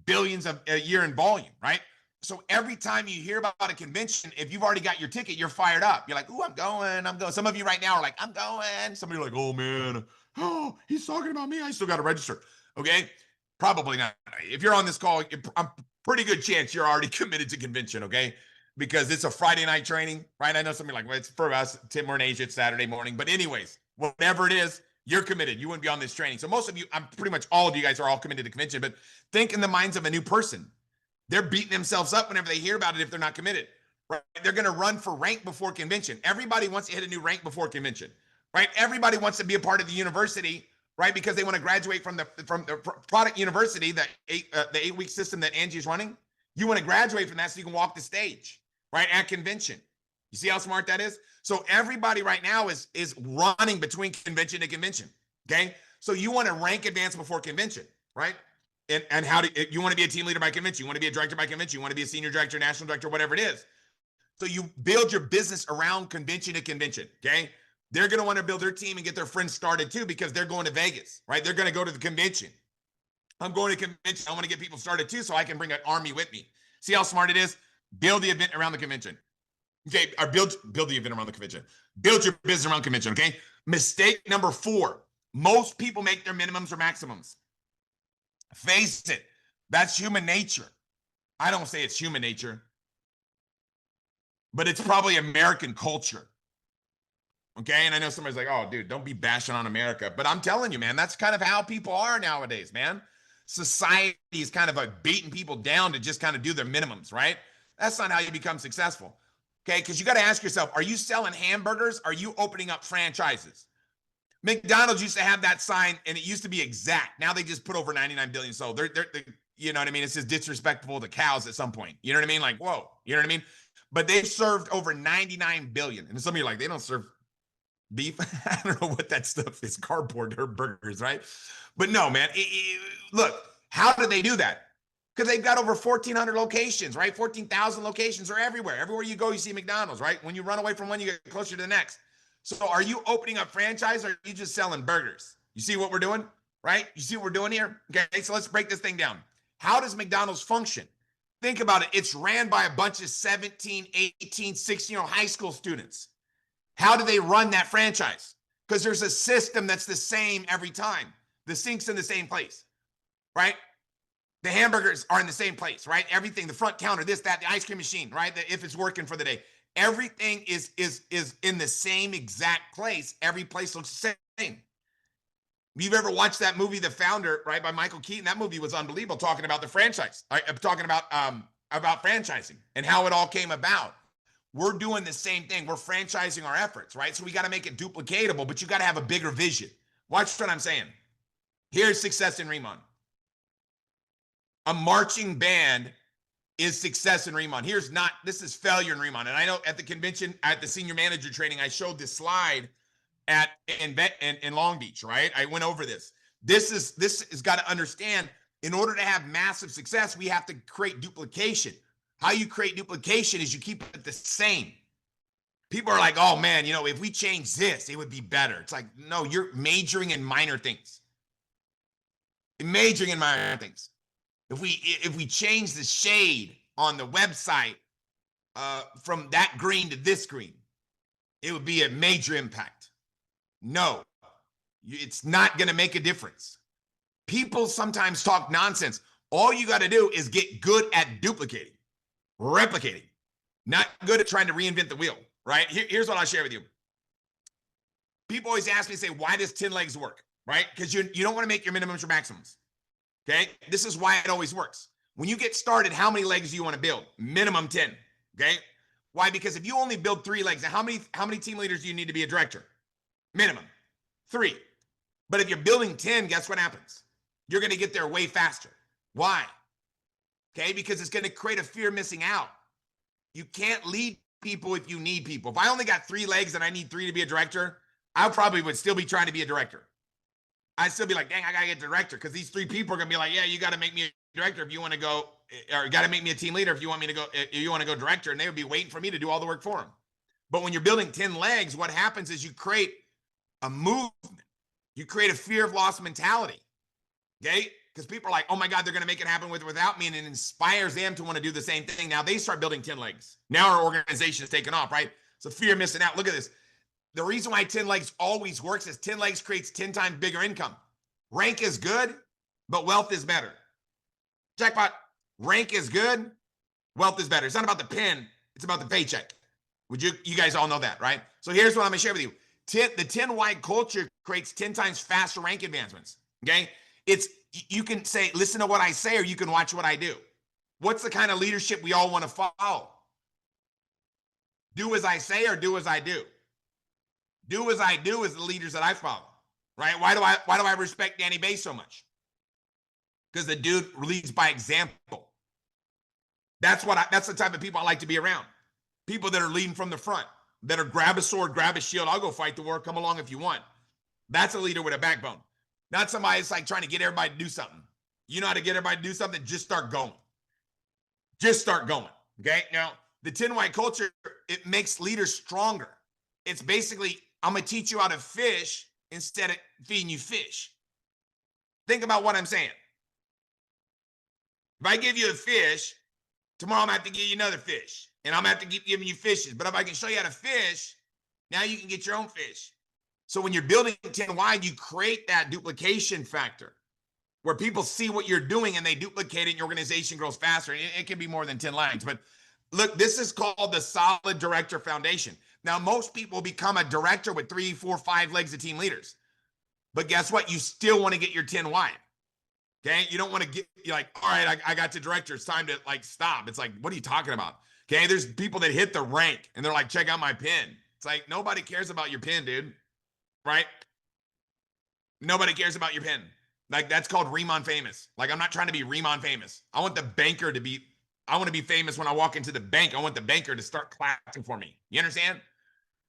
billions a year in volume, right? So every time you hear about a convention, if you've already got your ticket, you're fired up. You're like, "Ooh, I'm going." Some of you right now are like, "I'm going." Some of you are like, "Oh man, oh, he's talking about me. I still got to register." Okay. Probably not. If you're on this call, I'm pretty good chance you're already committed to convention, okay? Because it's a Friday night training, right? I know somebody like, well, it's for us, Tim, we're in Asia, it's Saturday morning. But anyways, whatever it is, you're committed. You wouldn't be on this training. So most of you, I'm pretty much all of you guys are all committed to convention. But think in the minds of a new person. They're beating themselves up whenever they hear about it if they're not committed, right? They're going to run for rank before convention. Everybody wants to hit a new rank before convention, right? Everybody wants to be a part of the university, right? Because they want to graduate from the product university, the 8-week system that Angie's running. You want to graduate from that so you can walk the stage, right? At convention. You see how smart that is? So everybody right now is running between convention to convention. Okay. So you want to rank advance before convention, right? And how do you want to be a team leader by convention? You want to be a director by convention? You want to be a senior director, national director, whatever it is. So you build your business around convention to convention. Okay. They're going to want to build their team and get their friends started too, because they're going to Vegas, right? They're going to go to the convention. I'm going to convention. I want to get people started too, so I can bring an army with me. See how smart it is? Build the event around the convention. Okay, or build the event around the convention. Build your business around convention, okay? Mistake number 4. Most people make their minimums or maximums. Face it, that's human nature. I don't say it's human nature, but it's probably American culture. Okay. And I know somebody's like, oh, dude, don't be bashing on America. But I'm telling you, man, that's kind of how people are nowadays, man. Society is kind of like beating people down to just kind of do their minimums, right? That's not how you become successful. Okay. Because you got to ask yourself, are you selling hamburgers? Are you opening up franchises? McDonald's used to have that sign, and it used to be exact. Now they just put over 99 billion sold. They're you know what I mean? It's just disrespectful to cows at some point. You know what I mean? Like, whoa, you know what I mean? But they've served over 99 billion. And some of you are like, they don't serve beef. I don't know what that stuff is. Cardboard or burgers, right? But no, man. Look, how do they do that? Because they've got over 1,400 locations, right? 14,000 locations are everywhere. Everywhere you go, you see McDonald's, right? When you run away from one, you get closer to the next. So are you opening up franchise, or are you just selling burgers? You see what we're doing, right? You see what we're doing here? Okay, so let's break this thing down. How does McDonald's function? Think about it. It's ran by a bunch of 17, 18, 16-year-old high school students. How do they run that franchise? Because there's a system that's the same every time. The sink's in the same place, right? The hamburgers are in the same place, right? Everything, the front counter, this, that, the ice cream machine, right? If it's working for the day. Everything is in the same exact place. Every place looks the same. You've ever watched that movie, The Founder, right, by Michael Keaton? That movie was unbelievable, talking about the franchise. I'm talking about franchising and how it all came about. We're doing the same thing. We're franchising our efforts, right? So we got to make it duplicatable, but you got to have a bigger vision. Watch what I'm saying. Here's success in RIMAN. A marching band is success in RIMAN. This is failure in RIMAN. And I know at the convention, at the senior manager training, I showed this slide in Long Beach, right? I went over this. This has got to understand, in order to have massive success, we have to create duplication. How you create duplication is you keep it the same. People are like, oh man, if we change this, it would be better. It's like, no, you're majoring in minor things. Majoring in minor things. If we change the shade on the website from that green to this green, it would be a major impact. No, it's not going to make a difference. People sometimes talk nonsense. All you got to do is get good at duplicating, replicating, not good at trying to reinvent the wheel, right? Here's what I'll share with you. People always ask me, say, why does 10 legs work, right? Because you don't want to make your minimums or maximums, okay? This is why it always works. When you get started, how many legs do you want to build? Minimum 10, okay? Why? Because if you only build 3 legs, now how many team leaders do you need to be a director? Minimum 3. But if you're building 10, guess what happens? You're going to get there way faster. Why? Okay, because it's going to create a fear of missing out. You can't lead people if you need people. If I only got 3 legs and I need 3 to be a director, I probably would still be trying to be a director. I'd still be like, dang, I got to get a director, because these 3 people are going to be like, yeah, you got to make me a director if you want to go, or got to make me a team leader if you want me to go, if you want to go director, and they would be waiting for me to do all the work for them. But when you're building 10 legs, what happens is you create a movement. You create a fear of loss mentality, okay? Because people are like, oh my God, they're going to make it happen with or without me, and it inspires them to want to do the same thing. Now they start building 10 legs. Now our organization is taking off, right? So fear of missing out. Look at this. The reason why 10 legs always works is 10 legs creates 10 times bigger income. Rank is good, but wealth is better. Jackpot. Rank is good, wealth is better. It's not about the pin, it's about the paycheck. You guys all know that, right? So here's what I'm gonna share with you. The 10 wide culture creates 10 times faster rank advancements, okay? You can say, listen to what I say, or you can watch what I do. What's the kind of leadership we all want to follow? Do as I say or do as I do? Do as I do is the leaders that I follow, right? Why do I respect Danny Bay so much? Because the dude leads by example. That's the type of people I like to be around. People that are leading from the front, that are grab a sword, grab a shield. I'll go fight the war. Come along if you want. That's a leader with a backbone. Not somebody that's like trying to get everybody to do something. You know how to get everybody to do something? Just start going. Just start going. Okay. Now, the 10 wide culture, it makes leaders stronger. It's basically, I'm going to teach you how to fish instead of feeding you fish. Think about what I'm saying. If I give you a fish, tomorrow I'm going to have to give you another fish. And I'm going to have to keep giving you fishes. But if I can show you how to fish, now you can get your own fish. So when you're building 10 wide, you create that duplication factor where people see what you're doing and they duplicate it and your organization grows faster. It can be more than 10 lines. But look, this is called the solid director foundation. Now, most people become a director with 3, 4, 5 legs of team leaders. But guess what? You still want to get your 10 wide. Okay. You don't want to get, you're like, all right, I got to director. It's time to like stop. It's like, what are you talking about? Okay. There's people that hit the rank and they're like, check out my pin. It's like, nobody cares about your pin, dude. Right? Nobody cares about your pin. Like, that's called RIMAN famous. Like, I'm not trying to be RIMAN famous. I want the banker to be, I want to be famous when I walk into the bank. I want the banker to start clapping for me. You understand?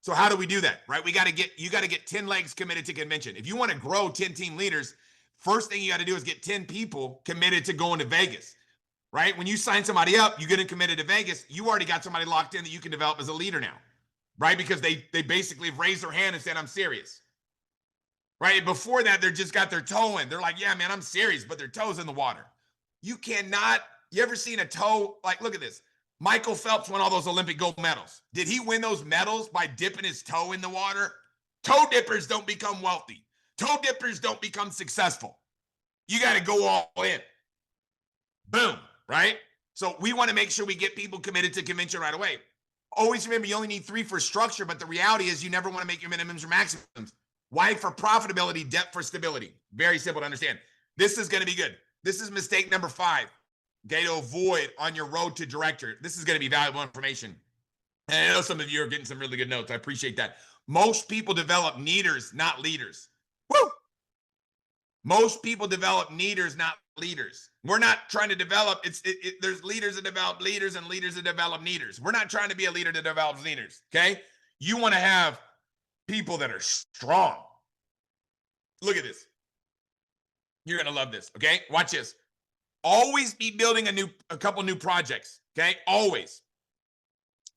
So how do we do that? Right? You got to get 10 legs committed to convention. If you want to grow 10 team leaders, first thing you got to do is get 10 people committed to going to Vegas, right? When you sign somebody up, you get them committed to Vegas. You already got somebody locked in that you can develop as a leader now, right? Because they basically have raised their hand and said, I'm serious, right? Before that, they're just got their toe in. They're like, yeah, man, I'm serious, but their toe's in the water. You ever seen a toe? Like, look at this. Michael Phelps won all those Olympic gold medals. Did he win those medals by dipping his toe in the water? Toe dippers don't become wealthy. Toe dippers don't become successful. You got to go all in. Boom, right? So we want to make sure we get people committed to convention right away. Always remember, you only need 3 for structure, but the reality is you never want to make your minimums or maximums. Why? For profitability, depth for stability. Very simple to understand. This is going to be good. This is mistake number 5. Okay, to avoid on your road to director. This is going to be valuable information. And I know some of you are getting some really good notes. I appreciate that. Most people develop needers, not leaders. Woo! Most people develop needers, not leaders. We're not trying to develop, there's leaders that develop leaders and leaders that develop needers. We're not trying to be a leader that develops leaders, okay? You want to have people that are strong. Look at this. You're going to love this, okay? Watch this. Always be building a couple new projects, okay? Always.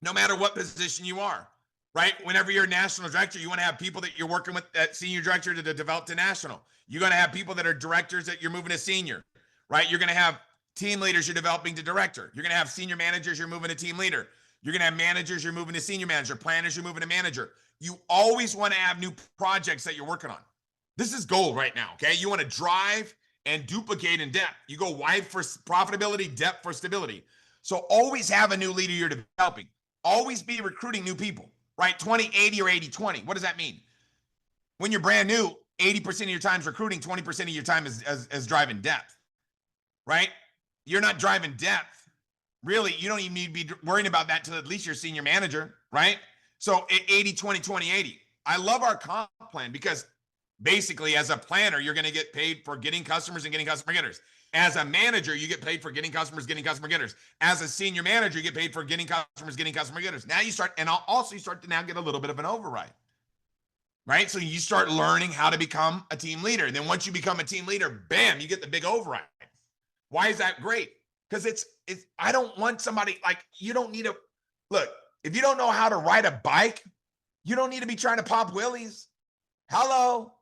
No matter what position you are, right? Whenever you're a national director, you want to have people that you're working with at senior director to develop to national. You're going to have people that are directors that you're moving to senior, right? You're going to have Team leaders, you're developing to director. You're going to have senior managers, you're moving to team leader. You're going to have managers, you're moving to senior manager. Planners, you're moving to manager. You always want to have new projects that you're working on. This is gold right now, okay? You want to drive and duplicate in depth. You go wide for profitability, depth for stability. So always have a new leader you're developing. Always be recruiting new people, right? 20-80 or 80-20. What does that mean? When you're brand new, 80% of your time is recruiting, 20% of your time is driving depth, right? You're not driving depth. Really, you don't even need to be worrying about that till at least you're senior manager, right? So 80-20, 20-80. I love our comp plan because basically as a planner, you're going to get paid for getting customers and getting customer getters. As a manager, you get paid for getting customers, getting customer getters. As a senior manager, you get paid for getting customers, getting customer getters. Now you start, and also you start to now get a little bit of an override, right? So you start learning how to become a team leader. And then once you become a team leader, bam, you get the big override. Why is that great? Because it's I don't want somebody like, you don't need to, look, if you don't know how to ride a bike, you don't need to be trying to pop wheelies. Hello?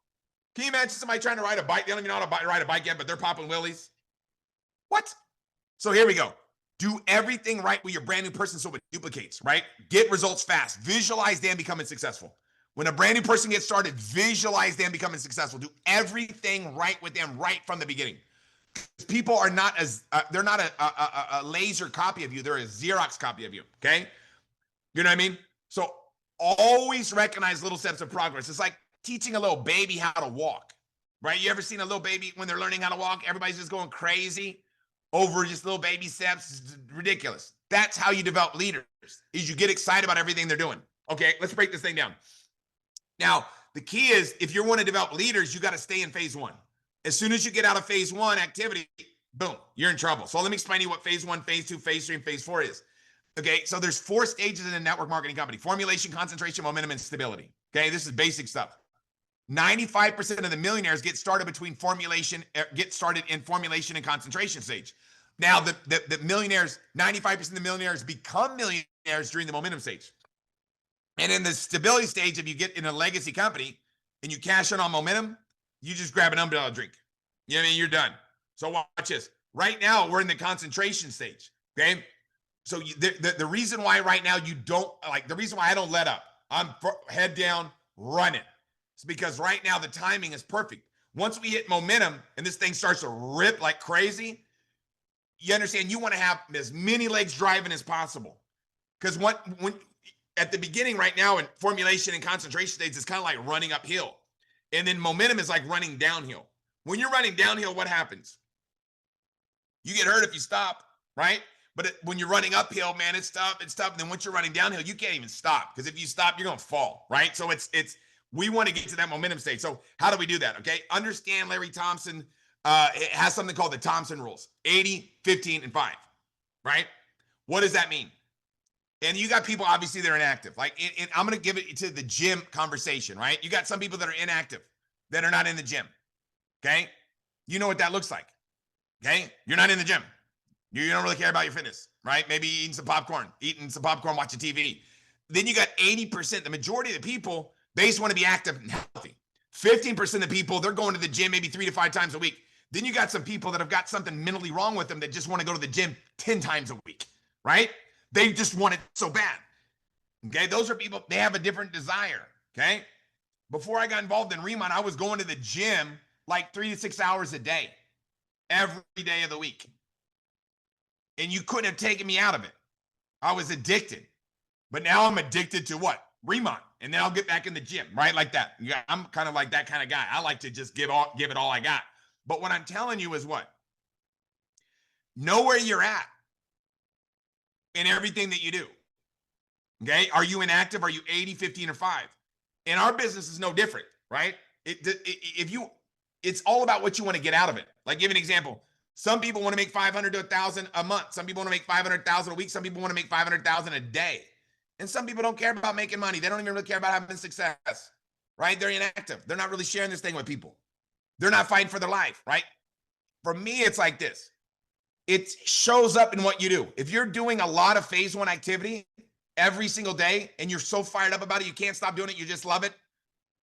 Can you imagine somebody trying to ride a bike? They don't even know how to ride a bike yet, but they're popping wheelies. What? So here we go. Do everything right with your brand new person so it duplicates, right? Get results fast. Visualize them becoming successful. When a brand new person gets started, visualize them becoming successful. Do everything right with them right from the beginning. People are not they're not a laser copy of you. They're a Xerox copy of you, okay? You know what I mean? So always recognize little steps of progress. It's like teaching a little baby how to walk, right? You ever seen a little baby when they're learning how to walk? Everybody's just going crazy over just little baby steps. It's ridiculous. That's how you develop leaders, is you get excited about everything they're doing. Okay, let's break this thing down. Now, the key is if you want to develop leaders, you got to stay in phase one. As soon as you get out of phase one activity, boom, you're in trouble. So let me explain to you what phase one, phase two, phase three, and phase four is. Okay, so there's 4 stages in a network marketing company: formulation, concentration, momentum, and stability. Okay, this is basic stuff. 95% of the millionaires get started in formulation and concentration stage. Now, the millionaires, 95% of the millionaires become millionaires during the momentum stage. And in the stability stage, if you get in a legacy company and you cash in on momentum, you just grab an umbrella drink. You know what I mean? You're done. So watch this. Right now, we're in the concentration stage, okay? So the reason why right now you don't, like, the reason why I don't let up, I'm head down, running. It's because right now the timing is perfect. Once we hit momentum and this thing starts to rip like crazy, you understand you want to have as many legs driving as possible. Because when at the beginning right now in formulation and concentration stages, it's kind of like running uphill. And then momentum is like running downhill. When you're running downhill, what happens? You get hurt if you stop, right? But when you're running uphill, man, it's tough. And then once you're running downhill, you can't even stop. Because if you stop, you're going to fall, right? So we want to get to that momentum stage. So how do we do that? Okay. Understand Larry Thompson it has something called the Thompson rules: 80, 15, and 5, right? What does that mean? And you got people, obviously, that are inactive. Like, I'm going to give it to the gym conversation, right? You got some people that are inactive, that are not in the gym, okay? You know what that looks like, okay? You're not in the gym. You don't really care about your fitness, right? Maybe eating some popcorn, watching TV. Then you got 80%. The majority of the people, they just want to be active and healthy. 15% of the people, they're going to the gym maybe 3 to 5 times a week. Then you got some people that have got something mentally wrong with them that just want to go to the gym 10 times a week, right? They just want it so bad, okay? Those are people, they have a different desire, okay? Before I got involved in RIMAN, I was going to the gym like 3 to 6 hours a day, every day of the week. And you couldn't have taken me out of it. I was addicted. But now I'm addicted to what? RIMAN. And then I'll get back in the gym, right? Like that. Yeah, I'm kind of like that kind of guy. I like to just give it all I got. But what I'm telling you is what? Know where you're at in everything that you do. Okay? Are you inactive? Are you 80, 15, or 5? And our business is no different, right? It's all about what you want to get out of it. Like, give an example. Some people want to make 500 to 1,000 a month. Some people want to make 500,000 a week. Some people want to make 500,000 a day. And some people don't care about making money. They don't even really care about having success, right? They're inactive. They're not really sharing this thing with people. They're not fighting for their life, right? For me, it's like this. It shows up in what you do. If you're doing a lot of phase one activity every single day and you're so fired up about it, you can't stop doing it, you just love it,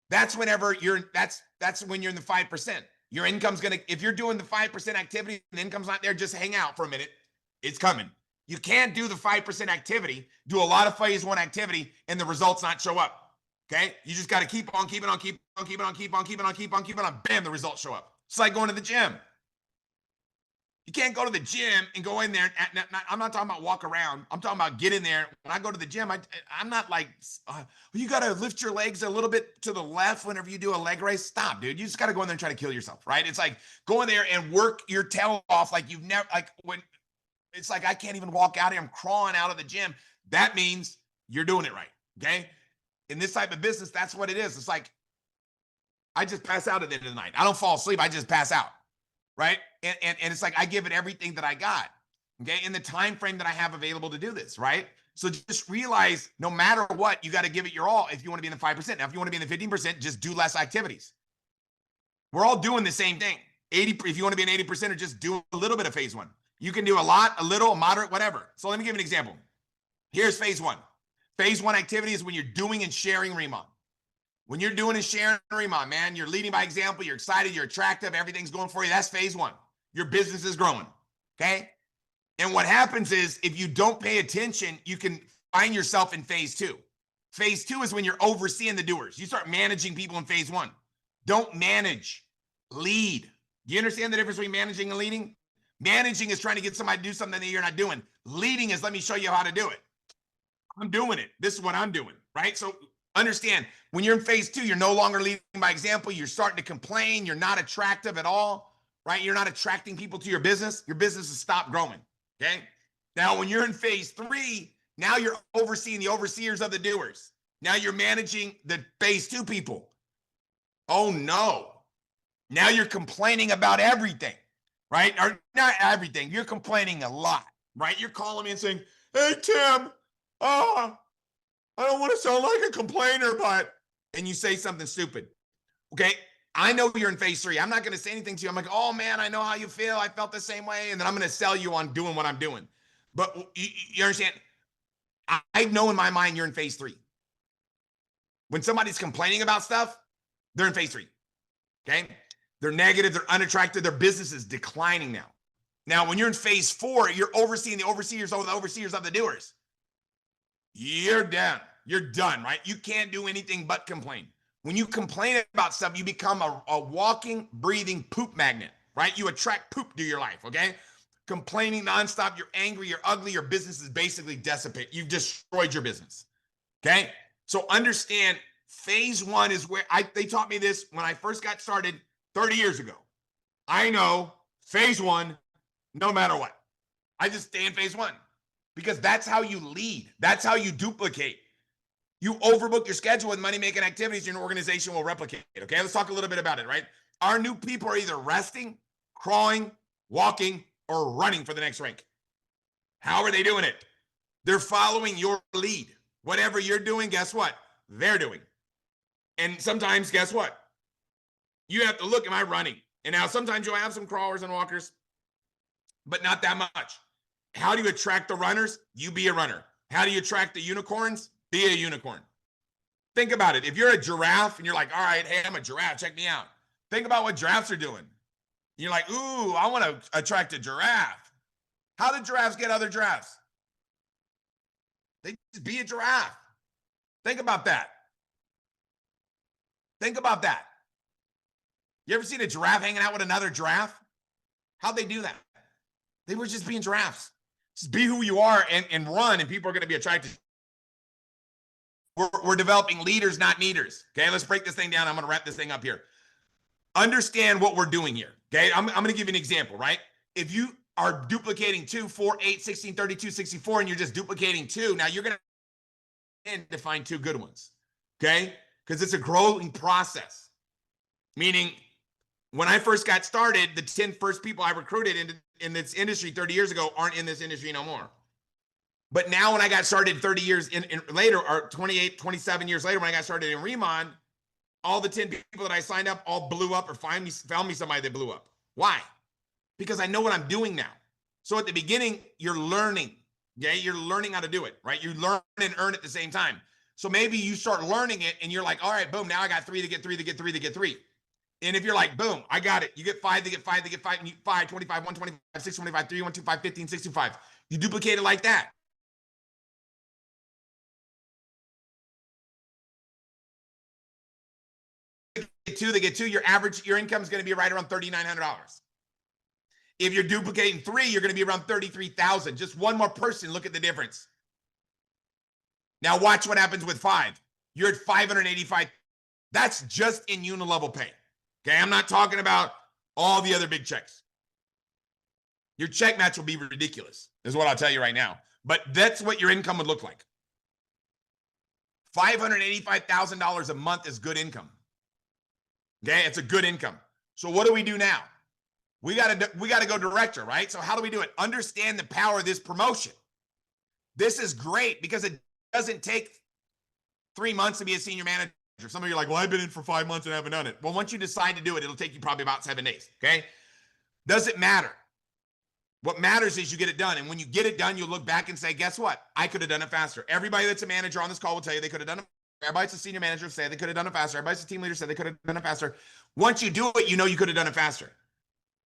that's when you're in the 5%. Your income's going to, if you're doing the 5% activity and the income's not there, just hang out for a minute. It's coming. You can't do the 5% activity, do a lot of phase one activity, and the results not show up. Okay? You just got to keep on, keep it on, keep on, keep it on, keep on, keep it on, keep on, keep it on. Bam, the results show up. It's like going to the gym. You can't go to the gym and go in there. I'm not talking about walk around. I'm talking about get in there. When I go to the gym, I'm not like, you got to lift your legs a little bit to the left whenever you do a leg raise. Stop, dude. You just got to go in there and try to kill yourself, right? It's like go in there and work your tail off like you've never, like when it's like I can't even walk out here. I'm crawling out of the gym. That means you're doing it right, okay? In this type of business, that's what it is. It's like I just pass out at the end of the night. I don't fall asleep. I just pass out. Right. And it's like I give it everything that I got. Okay. In the time frame that I have available to do this. Right. So just realize no matter what, you got to give it your all if you want to be in the 5%. Now, if you want to be in the 15%, just do less activities. We're all doing the same thing. 80, if you want to be an 80%, or just do a little bit of phase one. You can do a lot, a little, a moderate, whatever. So let me give you an example. Here's phase one. Phase one activity is when you're doing and sharing RIMAN. When you're doing and sharing RIMAN, man, you're leading by example, you're excited, you're attractive, everything's going for you. That's phase one. Your business is growing, okay? And what happens is if you don't pay attention, you can find yourself in phase two. Phase two is when you're overseeing the doers. You start managing people in phase one. Don't manage, lead. Do you understand the difference between managing and leading? Managing is trying to get somebody to do something that you're not doing. Leading is let me show you how to do it. I'm doing it. This is what I'm doing, right? So understand, when you're in phase two, you're no longer leading by example. You're starting to complain. You're not attractive at all, right? You're not attracting people to your business. Your business has stopped growing, okay? Now, when you're in phase three, now you're overseeing the overseers of the doers. Now you're managing the phase two people. Oh, no. Now you're complaining about everything, right? Or not everything. You're complaining a lot, right? You're calling me and saying, hey, Tim, I don't want to sound like a complainer, but, and you say something stupid. Okay. I know you're in phase three. I'm not going to say anything to you. I'm like, oh man, I know how you feel. I felt the same way. And then I'm going to sell you on doing what I'm doing. But you understand? I know in my mind, you're in phase three. When somebody's complaining about stuff, they're in phase three. Okay. They're negative. They're unattractive. Their business is declining now. Now, when you're in phase four, you're overseeing the overseers over the overseers of the doers. You're done. You're done, right? You can't do anything but complain. When you complain about stuff, you become a walking, breathing poop magnet, right? You attract poop to your life, okay? Complaining nonstop, you're angry, you're ugly, your business is basically dissipated. You've destroyed your business, okay? So understand, phase one is where they taught me this when I first got started 30 years ago. I know phase one, no matter what. I just stay in phase one. Because that's how you lead. That's how you duplicate. You overbook your schedule with money-making activities, your organization will replicate. Okay, let's talk a little bit about it, right? Our new people are either resting, crawling, walking, or running for the next rank. How are they doing it? They're following your lead. Whatever you're doing, guess what? They're doing. And sometimes, guess what? You have to look, am I running? And now sometimes you'll have some crawlers and walkers, but not that much. How do you attract the runners? You be a runner. How do you attract the unicorns? Be a unicorn. Think about it. If you're a giraffe and you're like, all right, hey, I'm a giraffe, check me out. Think about what giraffes are doing. You're like, ooh, I want to attract a giraffe. How do giraffes get other giraffes? They just be a giraffe. Think about that. Think about that. You ever seen a giraffe hanging out with another giraffe? How'd they do that? They were just being giraffes. Just be who you are and run, and people are going to be attracted. We're developing leaders, not needers. Okay, let's break this thing down. I'm going to wrap this thing up here. Understand what we're doing here. Okay, I'm going to give you an example, right? If you are duplicating 2, 4, 8, 16, 32, 64, and you're just duplicating 2, now you're going to find 2 good ones. Okay, because it's a growing process. Meaning, when I first got started, the 10 first people I recruited in this industry 30 years ago aren't in this industry no more. But now when I got started 30 years later, or 28, 27 years later, when I got started in RIMAN, all the 10 people that I signed up all blew up or found me somebody that blew up. Why? Because I know what I'm doing now. So at the beginning, you're learning. Okay, you're learning how to do it, right? You learn and earn at the same time. So maybe you start learning it and you're like, all right, boom, now I got 3 to get 3 to get 3 to get 3. And if you're like, boom, I got it. You get 5, they get 5, they get 5, and you 5, 25, 125, 625, 3, 125, 15, 625. You duplicate it like that. They get 2, your income is going to be right around $3,900. If you're duplicating 3, you're going to be around 33,000. Just one more person, look at the difference. Now watch what happens with 5. You're at 585. That's just in unilevel pay. Okay, I'm not talking about all the other big checks. Your check match will be ridiculous, is what I'll tell you right now. But that's what your income would look like. $585,000 a month is good income. Okay, it's a good income. So what do we do now? We got to go director, right? So how do we do it? Understand the power of this promotion. This is great because it doesn't take 3 months to be a senior manager. Some of you are like, well, I've been in for 5 months and haven't done it. Well, once you decide to do it, it'll take you probably about 7 days, okay? Doesn't matter. What matters is you get it done. And when you get it done, you'll look back and say, guess what? I could have done it faster. Everybody that's a manager on this call will tell you they could have done it. Everybody that's a senior manager say they could have done it faster. Everybody that's a team leader said they could have done it faster. Once you do it, you know you could have done it faster.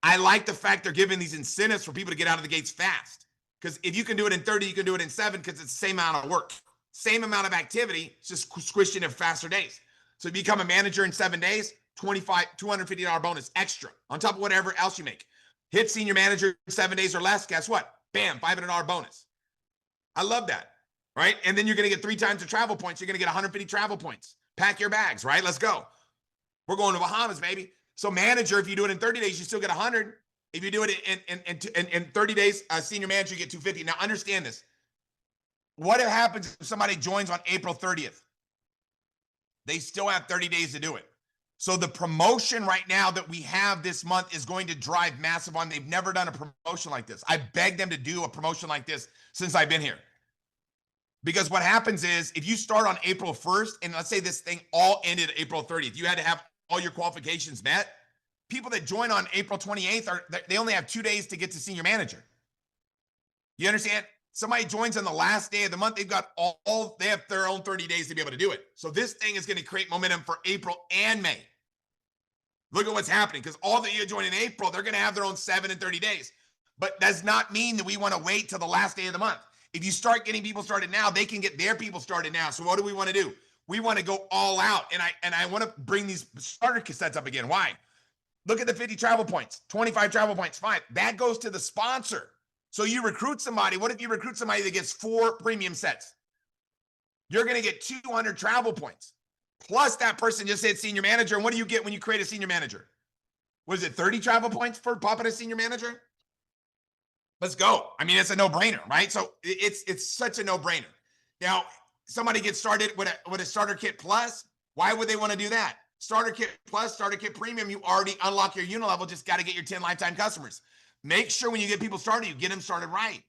I like the fact they're giving these incentives for people to get out of the gates fast. Because if you can do it in 30, you can do it in 7 because it's the same amount of work. Same amount of activity, it's just squished into faster days. So if you become a manager in 7 days, $250 bonus extra on top of whatever else you make. Hit senior manager in 7 days or less, guess what? Bam, $500 bonus. I love that, right? And then you're going to get 3 times the travel points. You're going to get 150 travel points. Pack your bags, right? Let's go. We're going to Bahamas, baby. So manager, if you do it in 30 days, you still get 100. If you do it in 30 days, senior manager, you get 250. Now understand this. What happens if somebody joins on April 30th? They still have 30 days to do it. So the promotion right now that we have this month is going to drive massive on. They've never done a promotion like this. I begged them to do a promotion like this since I've been here. Because what happens is if you start on April 1st, and let's say this thing all ended April 30th, you had to have all your qualifications met. People that join on April 28th, they only have 2 days to get to senior manager. You understand? Somebody joins on the last day of the month, they've got they have their own 30 days to be able to do it. So this thing is going to create momentum for April and May. Look at what's happening, because all that you join in April, they're going to have their own 7 and 30 days. But does not mean that we want to wait till the last day of the month. If you start getting people started now, they can get their people started now. So what do we want to do? We want to go all out. And I want to bring these starter cassettes up again. Why? Look at the 50 travel points, 25 travel points, 5. That goes to the sponsor. So you recruit somebody. What if you recruit somebody that gets 4 premium sets? You're going to get 200 travel points. Plus that person just hit senior manager. And what do you get when you create a senior manager? Was it 30 travel points for popping a senior manager? Let's go. I mean, it's a no-brainer, right? So it's such a no-brainer. Now, somebody gets started with a starter kit plus. Why would they want to do that? Starter kit plus, starter kit premium, you already unlock your unilevel. Just got to get your 10 lifetime customers. Make sure when you get people started, you get them started right.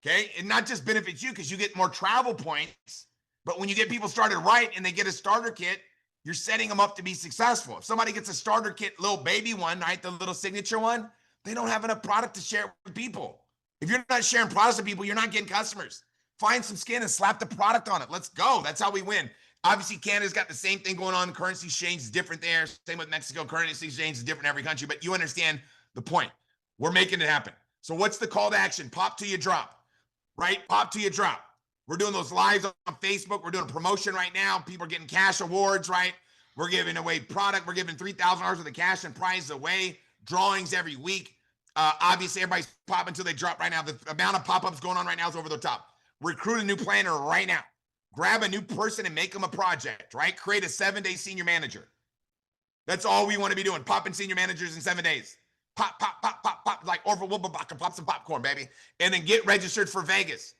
Okay. And not just benefits you because you get more travel points, but when you get people started right and they get a starter kit, you're setting them up to be successful. If somebody gets a starter kit, little baby one, right? The little signature one, they don't have enough product to share with people. If you're not sharing products with people, you're not getting customers. Find some skin and slap the product on it. Let's go. That's how we win. Obviously, Canada's got the same thing going on. Currency exchange is different there. Same with Mexico. Currency exchange is different in every country, but you understand the point. We're making it happen. So what's the call to action? Pop till you drop, right? Pop till you drop. We're doing those lives on Facebook. We're doing a promotion right now. People are getting cash awards, right? We're giving away product. We're giving $3,000 worth of cash and prizes away. Drawings every week. Obviously, everybody's popping until they drop right now. The amount of pop-ups going on right now is over the top. Recruit a new planner right now. Grab a new person and make them a project, right? Create a 7-day senior manager. That's all we want to be doing. Popping senior managers in 7 days. Pop, pop, pop, pop, pop, like Orville Wilbur pop some popcorn, baby. And then get registered for Vegas.